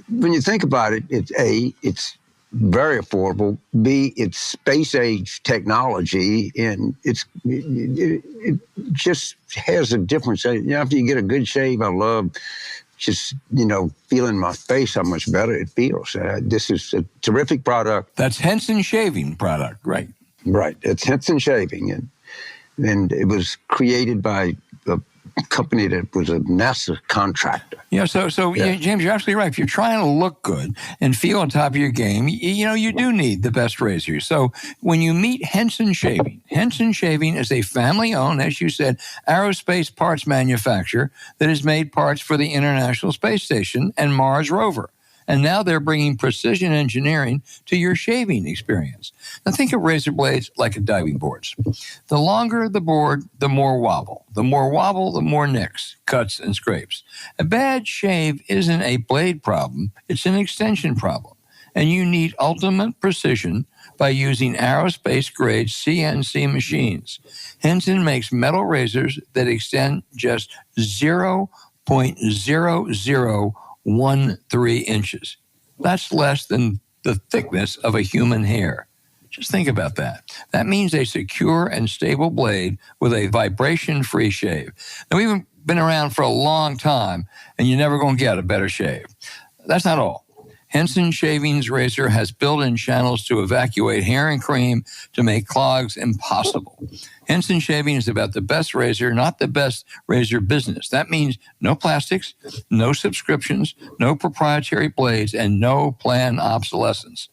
when you think about it, it's very affordable. B, it's space-age technology, and it just has a difference. After you get a good shave, I love just, feeling my face, how much better it feels. This is a terrific product. That's Henson Shaving product, right? Right. It's Henson Shaving, and it was created by a company that was a NASA contractor. Yeah, so James, you're absolutely right. If you're trying to look good and feel on top of your game, you do need the best razors. So when you meet Henson Shaving is a family-owned, as you said, aerospace parts manufacturer that has made parts for the International Space Station and Mars rover. And now they're bringing precision engineering to your shaving experience. Now think of razor blades like diving boards. The longer the board, the more wobble. The more wobble, the more nicks, cuts, and scrapes. A bad shave isn't a blade problem, it's an extension problem. And you need ultimate precision by using aerospace grade CNC machines. Henson makes metal razors that extend just 0.0013 inches. That's less than the thickness of a human hair. Just think about that. That means a secure and stable blade with a vibration-free shave. Now, we've been around for a long time, and you're never going to get a better shave. That's not all. Henson Shavings Razor has built-in channels to evacuate hair and cream to make clogs impossible. Henson Shaving is about the best razor, not the best razor business. That means no plastics, no subscriptions, no proprietary blades, and no planned obsolescence.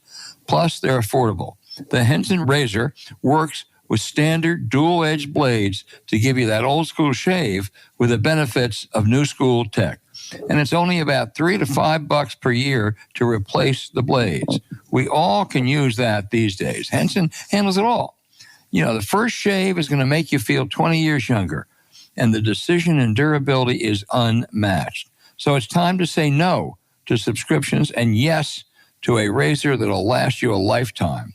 Plus, they're affordable. The Henson razor works with standard dual-edged blades to give you that old-school shave with the benefits of new-school tech. And it's only about $3 to $5 per year to replace the blades. We all can use that these days. Henson handles it all. You know, the first shave is going to make you feel 20 years younger, and the decision and durability is unmatched. So it's time to say no to subscriptions and yes to a razor that'll last you a lifetime.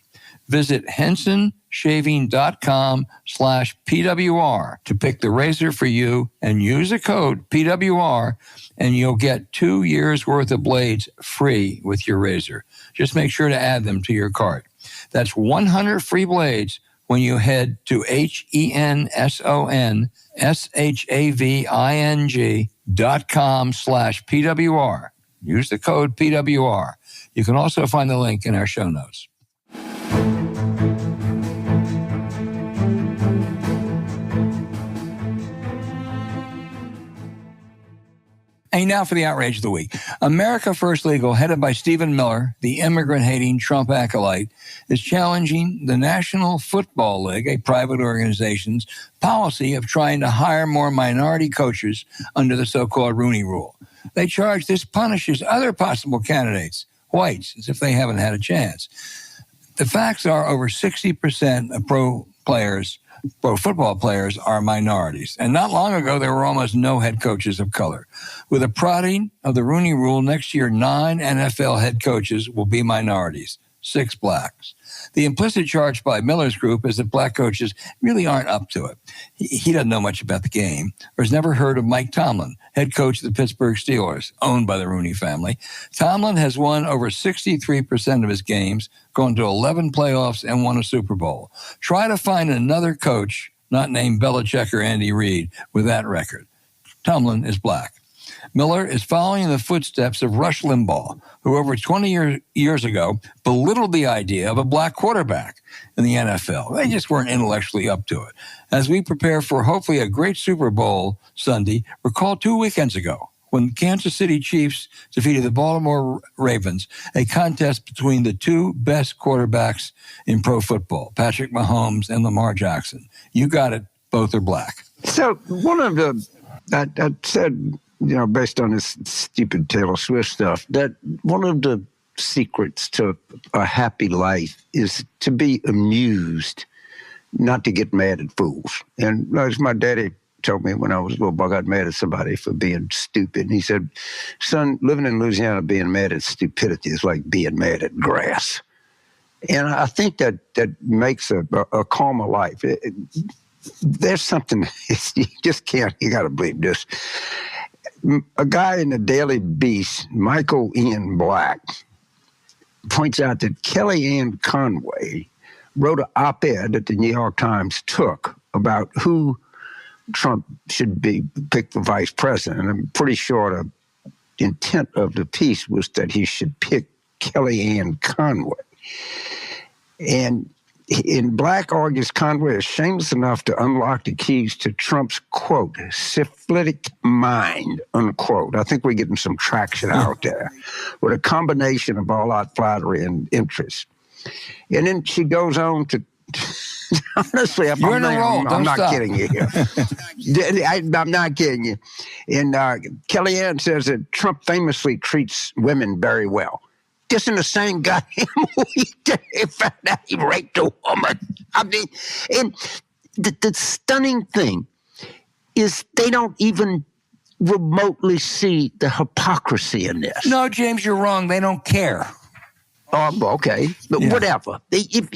Visit hensonshaving.com/PWR to pick the razor for you and use the code PWR, and you'll get 2 years worth of blades free with your razor. Just make sure to add them to your cart. That's 100 free blades when you head to hensonshaving.com/PWR. Use the code PWR. You can also find the link in our show notes. And now for the outrage of the week. America First Legal, headed by Stephen Miller, the immigrant-hating Trump acolyte, is challenging the National Football League, a private organization's policy of trying to hire more minority coaches under the so-called Rooney Rule. They charge this punishes other possible candidates, whites, as if they haven't had a chance. The facts are over 60% of pro football players are minorities. And not long ago, there were almost no head coaches of color. With the prodding of the Rooney Rule, next year, 9 NFL head coaches will be minorities, 6 blacks. The implicit charge by Miller's group is that black coaches really aren't up to it. He doesn't know much about the game, or has never heard of Mike Tomlin, head coach of the Pittsburgh Steelers, owned by the Rooney family. Tomlin has won over 63% of his games, gone to 11 playoffs, and won a Super Bowl. Try to find another coach, not named Belichick or Andy Reid, with that record. Tomlin is black. Miller is following in the footsteps of Rush Limbaugh, who over 20 years ago belittled the idea of a black quarterback in the NFL. They just weren't intellectually up to it. As we prepare for hopefully a great Super Bowl Sunday, recall 2 weekends ago when Kansas City Chiefs defeated the Baltimore Ravens, a contest between the two best quarterbacks in pro football, Patrick Mahomes and Lamar Jackson. You got it. Both are black. So one of the, I said, based on this stupid Taylor Swift stuff, that one of the secrets to a happy life is to be amused, not to get mad at fools. And as my daddy told me when I was a little boy, I got mad at somebody for being stupid. And he said, son, living in Louisiana, being mad at stupidity is like being mad at grass. And I think that makes a calmer life. There's something, you just can't, you got to believe this. A guy in the Daily Beast, Michael Ian Black, points out that Kellyanne Conway wrote an op-ed that the New York Times took about who Trump should be picked for vice president. And I'm pretty sure the intent of the piece was that he should pick Kellyanne Conway. And in Black argues Conway is shameless enough to unlock the keys to Trump's, quote, syphilitic mind, unquote. I think we're getting some traction out there with a combination of all-out flattery and interest. And then she goes on to Honestly, I'm not kidding you here. I'm not kidding you. And Kellyanne says that Trump famously treats women very well. Just in the same goddamn week that he found out he raped a woman. I mean, and the stunning thing is they don't even remotely see the hypocrisy in this. No, James, you're wrong. They don't care. Oh, okay, but whatever. If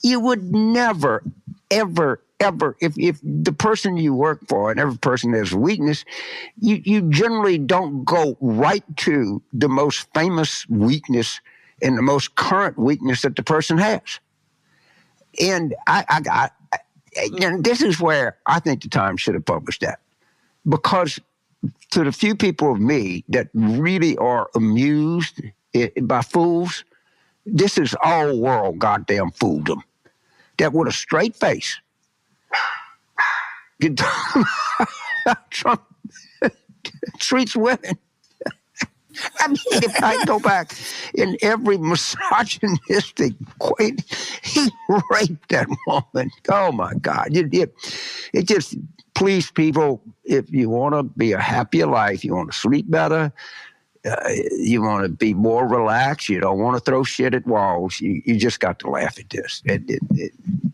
you would never, ever, if the person you work for and every person has weakness, you generally don't go right to the most famous weakness and the most current weakness that the person has. And and this is where I think the Times should have published that, because to the few people of me that really are amused by fools, this is all world goddamn fooldom. That with a straight face, Trump treats women. I mean, if I go back in every misogynistic way, he raped that woman. Oh my God! It just, please, people, if you want to be a happier life, you want to sleep better. You want to be more relaxed. You don't want to throw shit at walls. You just got to laugh at this.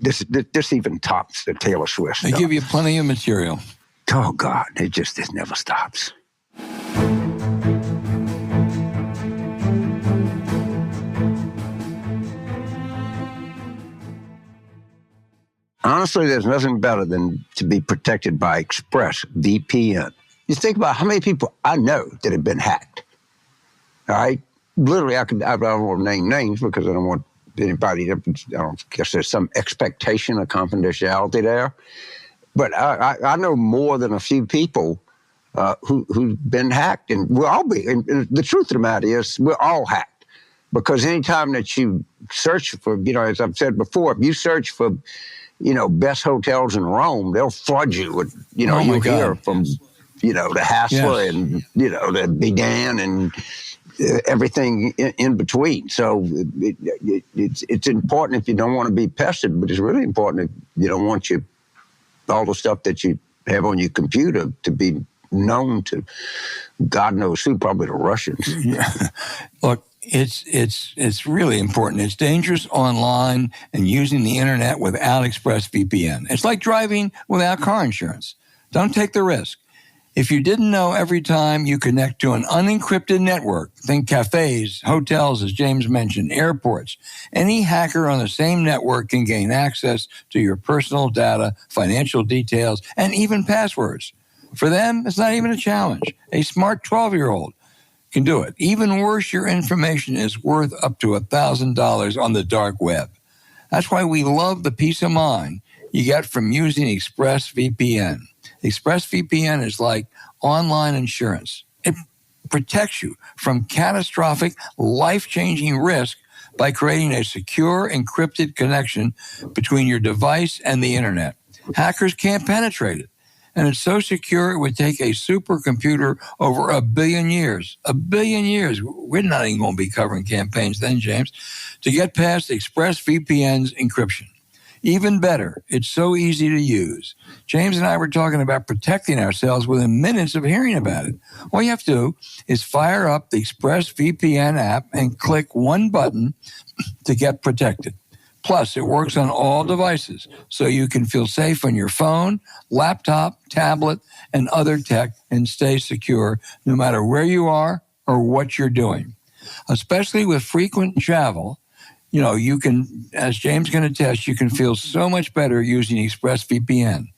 This even tops the Taylor Swift stuff. They give you plenty of material. Oh, God. It never stops. Honestly, there's nothing better than to be protected by ExpressVPN. You think about how many people I know that have been hacked. All right? Literally, I don't want to name names because I don't want anybody to, I don't guess there's some expectation of confidentiality there. But I know more than a few people who've been hacked. And we'll all be. And the truth of the matter is, we're all hacked. Because anytime that you search for, as I've said before, if you search for, best hotels in Rome, they'll flood you with, you'll hear from, the Hassler and, the Bedan and everything in between. So it's important if you don't want to be pestered, but it's really important if you don't want all the stuff that you have on your computer to be known to God knows who, probably the Russians. Yeah. Look, it's really important. It's dangerous online and using the internet without ExpressVPN. It's like driving without car insurance. Don't take the risk. If you didn't know, every time you connect to an unencrypted network, think cafes, hotels, as James mentioned, airports, any hacker on the same network can gain access to your personal data, financial details, and even passwords. For them, it's not even a challenge. A smart 12-year-old can do it. Even worse, your information is worth up to $1,000 on the dark web. That's why we love the peace of mind you get from using ExpressVPN. ExpressVPN is like online insurance. It protects you from catastrophic, life-changing risk by creating a secure, encrypted connection between your device and the internet. Hackers can't penetrate it. And it's so secure it would take a supercomputer over 1 billion years. 1 billion years. We're not even going to be covering campaigns then, James, to get past ExpressVPN's encryption. Even better, it's so easy to use. James and I were talking about protecting ourselves within minutes of hearing about it. All you have to do is fire up the ExpressVPN app and click one button to get protected. Plus, it works on all devices, so you can feel safe on your phone, laptop, tablet, and other tech and stay secure no matter where you are or what you're doing. Especially with frequent travel, you can, as James can attest, you can feel so much better using ExpressVPN.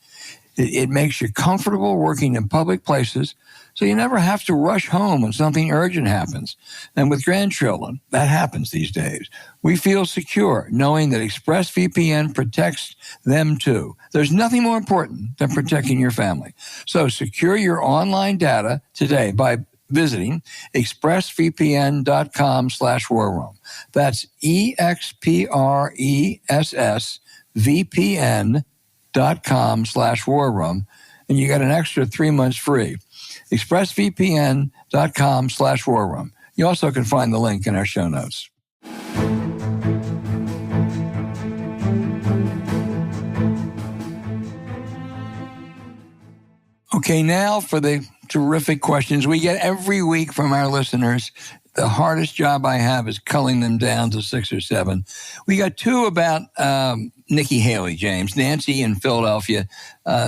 It makes you comfortable working in public places, so you never have to rush home when something urgent happens. And with grandchildren, that happens these days. We feel secure knowing that ExpressVPN protects them too. There's nothing more important than protecting your family. So secure your online data today by visiting expressvpn.com/warroom. That's expressvpn.com/warroom, and you get an extra 3 months free. expressvpn.com/warroom. You also can find the link in our show notes. Okay, now for the terrific questions we get every week from our listeners. The hardest job I have is culling them down to 6 or 7. We got 2 about Nikki Haley, James. Nancy in Philadelphia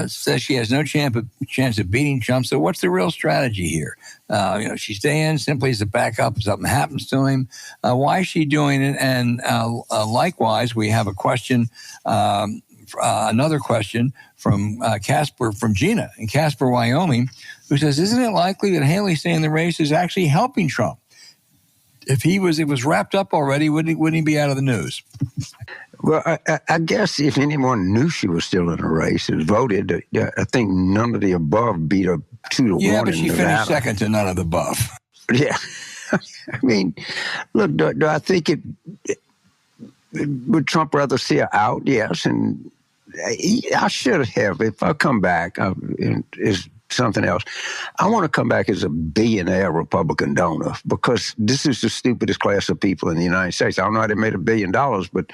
says she has no chance of beating Trump. So what's the real strategy here? She's staying simply as a backup if something happens to him. Why is she doing it? And likewise, we have a question, another question from Casper, from Gina in Casper, Wyoming, who says, isn't it likely that Haley staying in the race is actually helping Trump? If it was wrapped up already, wouldn't he be out of the news? Well, I guess if anyone knew she was still in the race and voted, I think none of the above beat her 2-1. Yeah, but she Nevada. finished second to none of the above. Yeah. I mean, look, do I think would Trump rather see her out? Yes. And I should have. If I come back, is something else. I want to come back as a billionaire Republican donor because this is the stupidest class of people in the United States. I don't know how they made $1 billion, but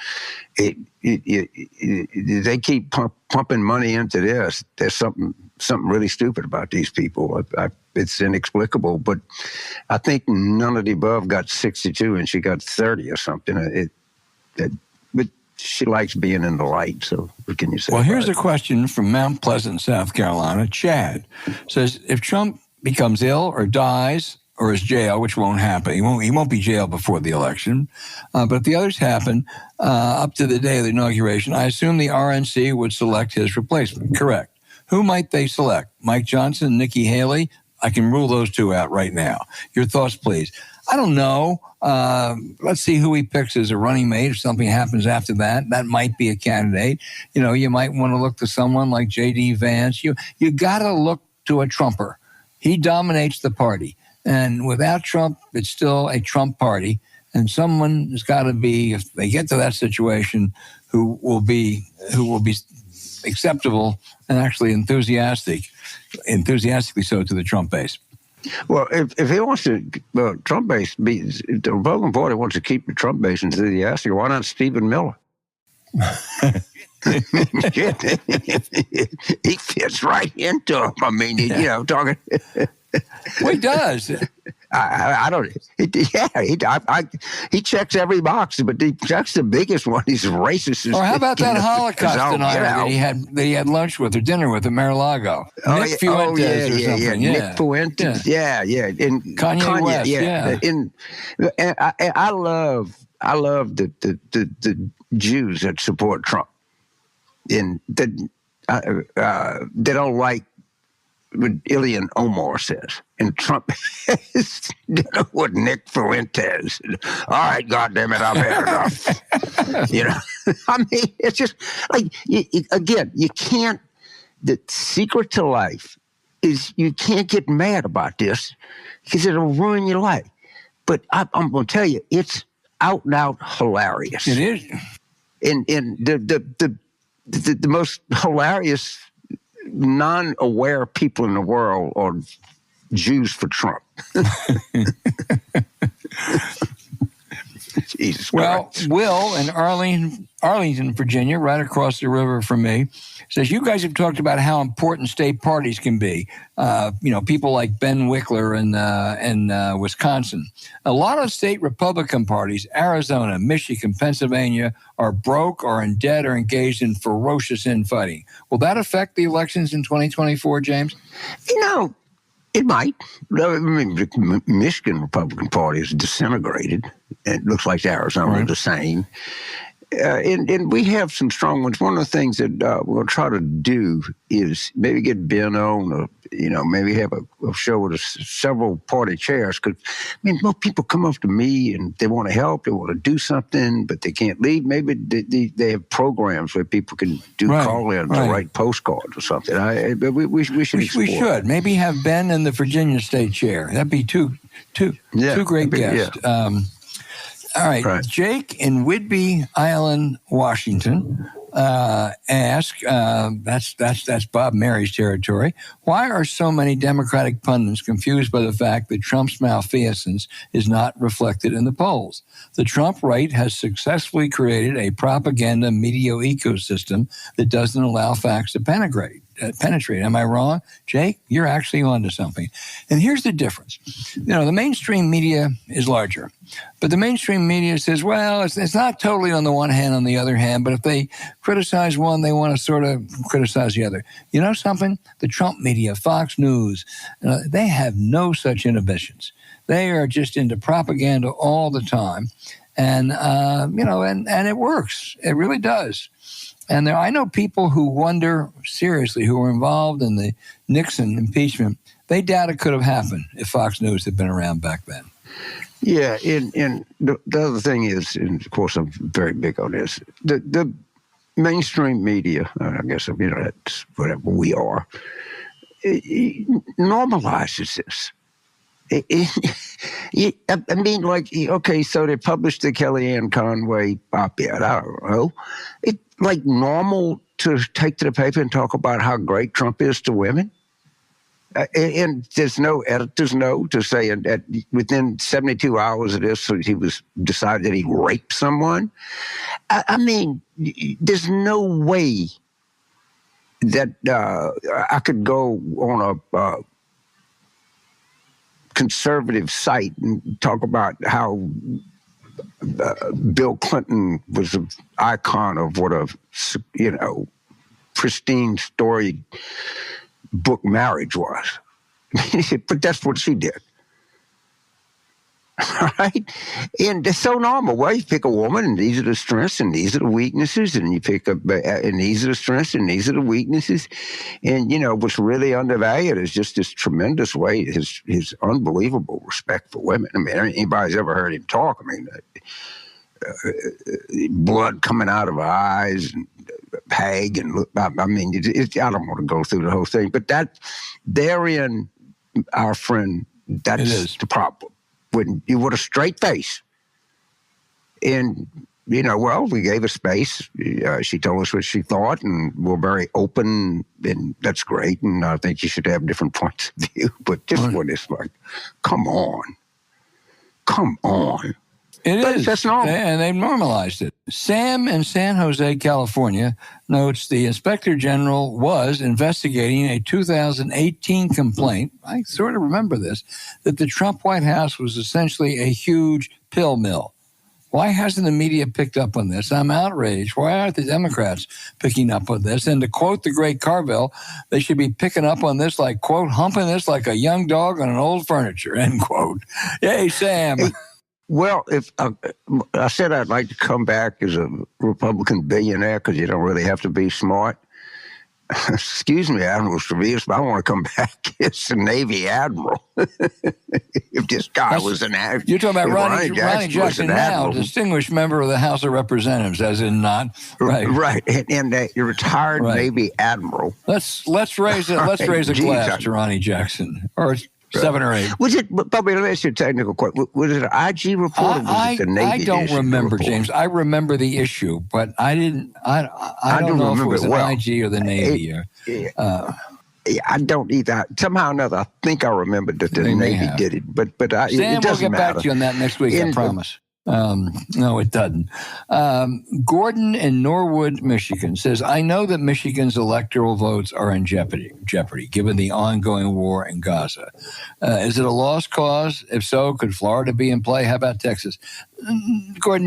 they keep pumping money into this. There's something really stupid about these people. It's inexplicable, but I think none of the above got 62 and she got 30 or something. But she likes being in the light, so what can you say? Well, here's a question from Mount Pleasant, South Carolina. Chad says, if Trump becomes ill or dies or is jailed, which won't happen, he won't be jailed before the election, but if the others happen up to the day of the inauguration, I assume the RNC would select his replacement. Correct. Who might they select? Mike Johnson, Nikki Haley? I can rule those 2 out right now. Your thoughts, please. I don't know. Let's see who he picks as a running mate. If something happens after that, that might be a candidate. You might want to look to someone like J.D. Vance. You got to look to a Trumper. He dominates the party. And without Trump, it's still a Trump party. And someone has got to be, if they get to that situation, who will be acceptable and actually enthusiastically so to the Trump base. Well, if he wants to, Trump base, if the Republican Party wants to keep the Trump base enthusiastic, why not Stephen Miller? He fits right into him. I mean, talking. Well, he does. I don't. He checks every box, but he checks the biggest one. He's racist. Or how about that Holocaust denier that he had lunch with or dinner with at Mar-a-Lago? Nick Fuentes or something. Yeah. Nick Fuentes. Yeah. And Kanye West. Yeah. I love the Jews that support Trump, and that they don't like what Ilhan Omar says. And Trump is what Nick Fuentes. All right, goddammit, I've had enough. I mean, it's just like, you can't, the secret to life is you can't get mad about this because it'll ruin your life. But I'm going to tell you, it's out and out hilarious. It is. And the most hilarious non-aware people in the world are Jews for Trump. Jesus Christ. Will in Arlington, Virginia, right across the river from me, says, you guys have talked about how important state parties can be. People like Ben Wickler in Wisconsin. A lot of state Republican parties, Arizona, Michigan, Pennsylvania, are broke or in debt or engaged in ferocious infighting. Will that affect the elections in 2024, James? It might. I mean, the Michigan Republican Party is disintegrated. It looks like Arizona is the same. And we have some strong ones. One of the things that we'll try to do is maybe get Ben on, or, maybe have a show with several party chairs. Because, most people come up to me and they want to help, they want to do something, but they can't leave. Maybe they have programs where people can do call-ins or write postcards or something. But we should explore. We should. Maybe have Ben in the Virginia State Chair. That'd be two great guests. Yeah. All right. Jake in Whidbey Island, Washington, asked, that's Bob Mary's territory, why are so many Democratic pundits confused by the fact that Trump's malfeasance is not reflected in the polls? The Trump right has successfully created a propaganda media ecosystem that doesn't allow facts to penetrate. penetrate. Am I wrong? Jake, you're actually onto something. And here's the difference. The mainstream media is larger, but the mainstream media says, well, it's not totally on the one hand, on the other hand, but if they criticize one, they want to sort of criticize the other. You know something? The Trump media, Fox News, they have no such inhibitions. They are just into propaganda all the time. And, and it works. It really does. And I know people who wonder seriously, who were involved in the Nixon impeachment, they doubt it could have happened if Fox News had been around back then. Yeah, and the other thing is, and of course I'm very big on this, the mainstream media, I guess, that's whatever we are, it normalizes this. I mean, like, okay, so they published the Kellyanne Conway op-ed. I don't know. It's like normal to take to the paper and talk about how great Trump is to women. And there's no editor's note to say that within 72 hours of this, he was decided that he raped someone. I mean, there's no way that I could go on a conservative site and talk about how Bill Clinton was an icon of what a pristine story book marriage was. But that's what she did. Right? And it's so normal. Well, you pick a woman, and these are the strengths, and these are the weaknesses, and you pick up, and these are the strengths, and these are the weaknesses. And, what's really undervalued is just this tremendous way, his unbelievable respect for women. I mean, anybody's ever heard him talk, blood coming out of her eyes, and hag, and I mean, I don't want to go through the whole thing, but therein, our friend, that's the problem. When you with a straight face, and we gave her space. She told us what she thought, and we're very open, and that's great. And I think you should have different points of view. But just when it's like, come on. It is. That's normal. And they've normalized it. Sam in San Jose, California, notes the Inspector General was investigating a 2018 complaint, I sort of remember this, that the Trump White House was essentially a huge pill mill. Why hasn't the media picked up on this? I'm outraged. Why aren't the Democrats picking up on this? And to quote the great Carville, they should be picking up on this like, quote, humping this like a young dog on an old furniture, end quote. Yay, Sam. Well, if I said I'd like to come back as a Republican billionaire because you don't really have to be smart. Excuse me, Admiral Stravius, but I want to come back as a Navy admiral. If this guy was an admiral. You're talking about Ronnie Jackson now, distinguished member of the House of Representatives, as in not. Right. Right. And a retired Navy admiral. Let's raise a glass to Ronnie Jackson. Or 7 or 8. Was it, Bobby, let me ask you a technical question. Was it an IG report or was it the Navy? I don't remember, report? James. I remember the issue, but I didn't. I don't know if it was an IG or the Navy. I don't either. Somehow or another, I think I remembered that the Navy did it. But Sam, it doesn't we'll get matter. back to you on that next week, I promise. No, it doesn't. Gordon in Norwood, Michigan says, I know that Michigan's electoral votes are in jeopardy given the ongoing war in Gaza. Is it a lost cause? If so, could Florida be in play? How about Texas? Gordon,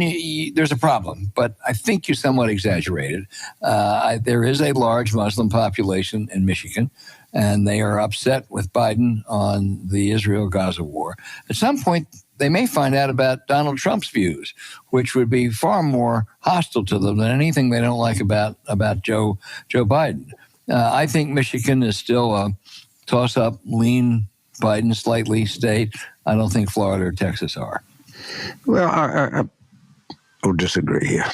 there's a problem, but I think you somewhat exaggerated. There is a large Muslim population in Michigan, and they are upset with Biden on the Israel-Gaza war. At some point, they may find out about Donald Trump's views, which would be far more hostile to them than anything they don't like about Joe Biden. I think Michigan is still a toss-up, lean Biden slightly state. I don't think Florida or Texas are. Well, I will disagree here.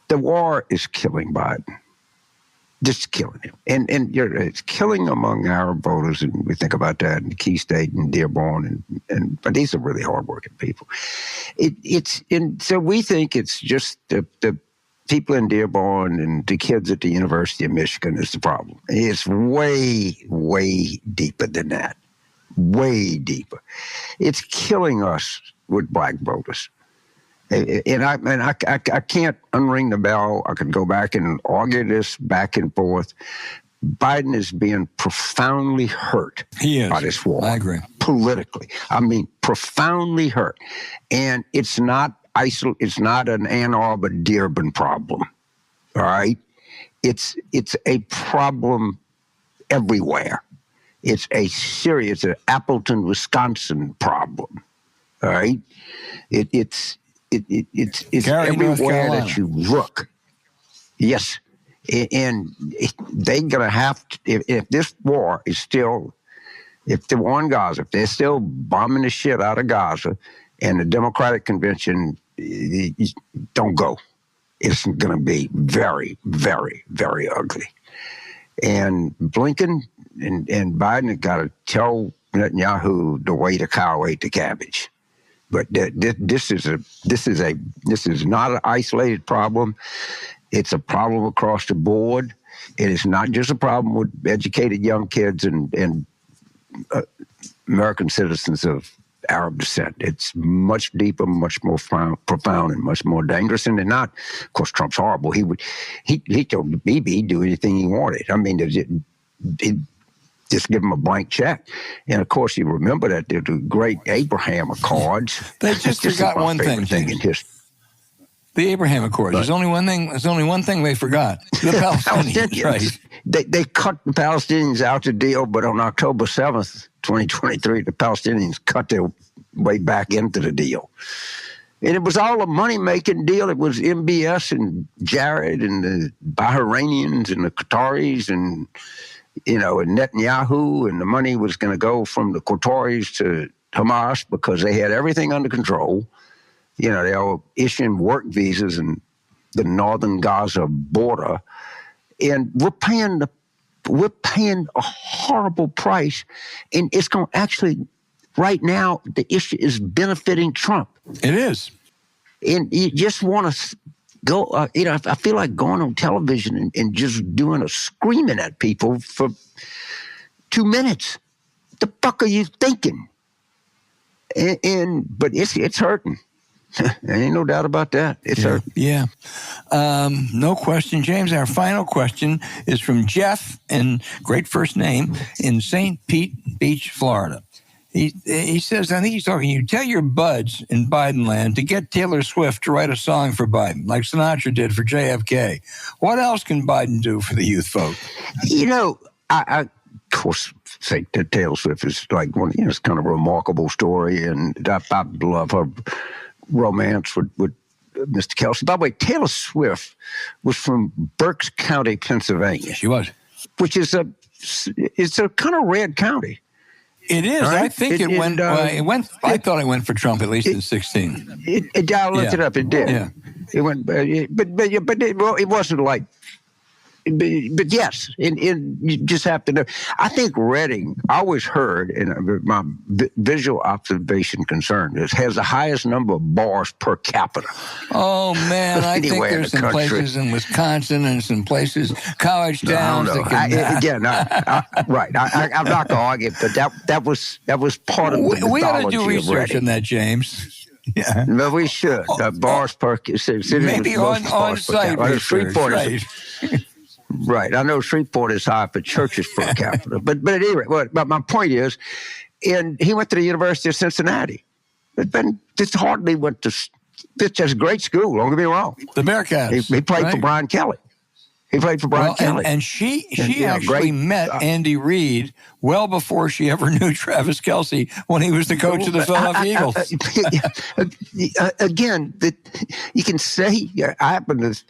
The war is killing Biden. Just killing him. And it's killing among Arab voters, and we think about that in Key State and Dearborn, but these are really hardworking people. So we think it's just the people in Dearborn and the kids at the University of Michigan is the problem. It's way, way deeper than that. Way deeper. It's killing us with black voters. And I can't unring the bell. I could go back and argue this back and forth. Biden is being profoundly hurt by this war. I agree. Politically. I mean, profoundly hurt. And it's not an Ann Arbor Dearborn problem. All right? It's a problem everywhere. It's an Appleton, Wisconsin problem. All right? It's Gary, everywhere that you look. Yes. And they're going to have to, if this war is still, if the war in Gaza, if they're still bombing the shit out of Gaza and the Democratic convention don't go, it's going to be very, very, very ugly. And Blinken and Biden have got to tell Netanyahu the way the cow ate the cabbage. But this is not an isolated problem. It's a problem across the board. It is not just a problem with educated young kids and American citizens of Arab descent. It's much deeper, much more profound, and much more dangerous. And they're not, of course, Trump's horrible. He told the BB he'd do anything he wanted. I mean, he'd just give him a blank check. And of course, you remember that the great Abraham Accords. They just forgot one thing in history. The Abraham Accords. There's only one thing they forgot. The Palestinians. Right. They cut the Palestinians out the deal, but on October 7th, 2023, the Palestinians cut their way back into the deal. And it was all a money-making deal. It was MBS and Jared and the Bahrainians and the Qataris and, and Netanyahu, and the money was going to go from the Qataris to Hamas because they had everything under control. They were issuing work visas in the northern Gaza border, and we're paying a horrible price. And it's going to actually, right now, the issue is benefiting Trump. It is. And you just want to go, I feel like going on television and just doing a screaming at people for 2 minutes. The fuck are you thinking? But it's hurting. There ain't no doubt about that. It's hurting. Yeah. No question. James, our final question is from Jeff, and great first name, in St. Pete Beach, Florida. He says, I think he's talking, you tell your buds in Biden land to get Taylor Swift to write a song for Biden, like Sinatra did for JFK. What else can Biden do for the youth vote? I of course think that Taylor Swift is like one, it's kind of a remarkable story, and I love her romance with Mr. Kelsey. By the way, Taylor Swift was from Berks County, Pennsylvania. She was. Which is it's a kind of red county. It is. Right? I think it went. I thought it went for Trump at least in 2016. I looked it up. It did. Yeah. It went, but it wasn't like. But yes, and you just have to know. I think Reading, I always heard, and my visual observation concern is, has the highest number of bars per capita. Oh, man, I think there's some places in Wisconsin and some places, college towns. Right. I'm not going to argue, but that was part of the mythology. We got to do research on that, James. Yeah. No, we should. Bars per capita. Maybe on-site research, right. Right. I know Shreveport is high for churches per capita. But at any rate, but my point is, and he went to the University of Cincinnati. This hardly went to, it's just a great school, don't get me wrong. The Bearcats. He played for Brian Kelly. He played for Brian Kelly. And she actually met Andy Reid well before she ever knew Travis Kelce when he was the coach of the Philadelphia Eagles. Again, you can say, I happen to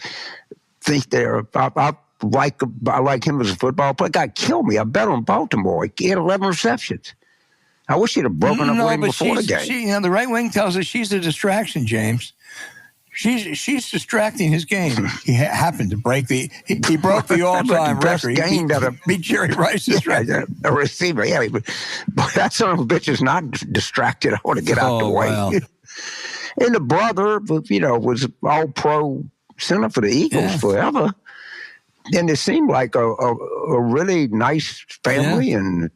think I like him as a football player. God killed me. I bet on Baltimore. He had 11 receptions. I wish he'd have broken up with him before the game. The right wing tells us she's a distraction, James. She's distracting his game. He happened to break he broke the all-time record. He beat Jerry Rice's record. A receiver, yeah. But that son of a bitch is not distracted. I want to get out the way. Wow. And the brother, was all-pro center for the Eagles forever. And it seemed like a really nice family, and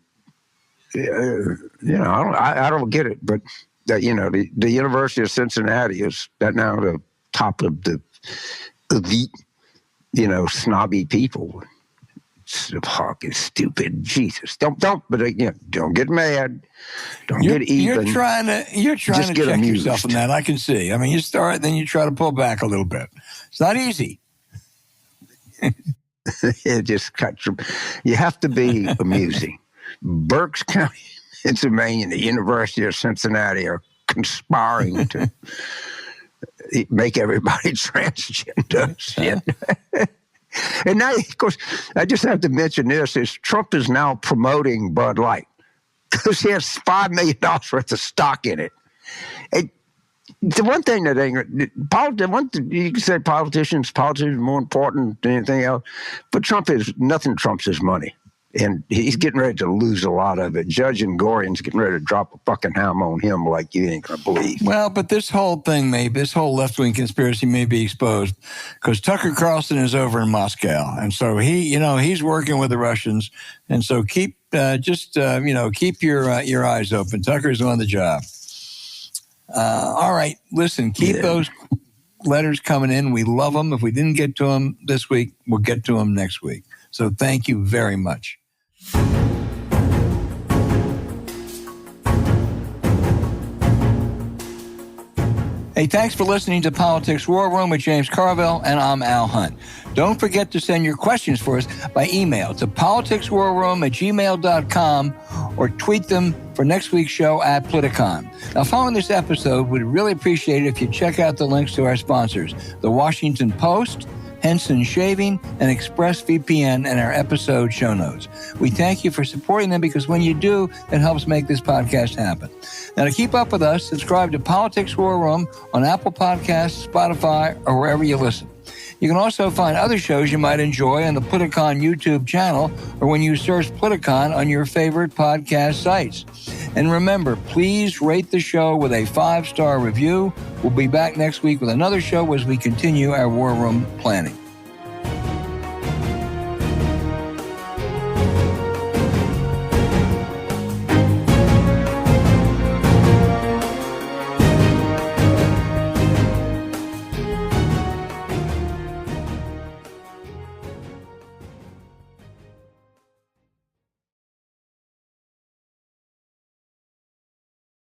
I don't get it, but the University of Cincinnati is now the top of the elite, snobby people. The hawk is stupid. Jesus, don't get mad. Don't get even. You're trying to check amused. yourself in that. I can see. I mean, you start, then you try to pull back a little bit. It's not easy. It just cuts. You have to be amusing. Berks County, Pennsylvania, and the University of Cincinnati are conspiring to make everybody transgender. Shit. And now, of course, I just have to mention this: is Trump is now promoting Bud Light because he has $5 million worth of stock in it. The one thing that you can say politicians are more important than anything else, but nothing trumps his money. And he's getting ready to lose a lot of it. Judge Nagourney's getting ready to drop a fucking hammer on him like you ain't gonna believe. Well, but this whole left-wing conspiracy may be exposed because Tucker Carlson is over in Moscow, and so he's working with the Russians, and so keep your eyes open. Tucker's on the job. All right, listen, keep those letters coming in. We love them. If we didn't get to them this week, we'll get to them next week. So thank you very much. Hey, thanks for listening to Politics War Room with James Carville, and I'm Al Hunt. Don't forget to send your questions for us by email to politicswarroom@gmail.com or tweet them for next week's show at Politicon. Now, following this episode, we'd really appreciate it if you check out the links to our sponsors, The Washington Post, Henson Shaving, and ExpressVPN in our episode show notes. We thank you for supporting them because when you do, it helps make this podcast happen. Now, to keep up with us, subscribe to Politics War Room on Apple Podcasts, Spotify, or wherever you listen. You can also find other shows you might enjoy on the Politicon YouTube channel or when you search Politicon on your favorite podcast sites. And remember, please rate the show with a 5-star review. We'll be back next week with another show as we continue our War Room planning.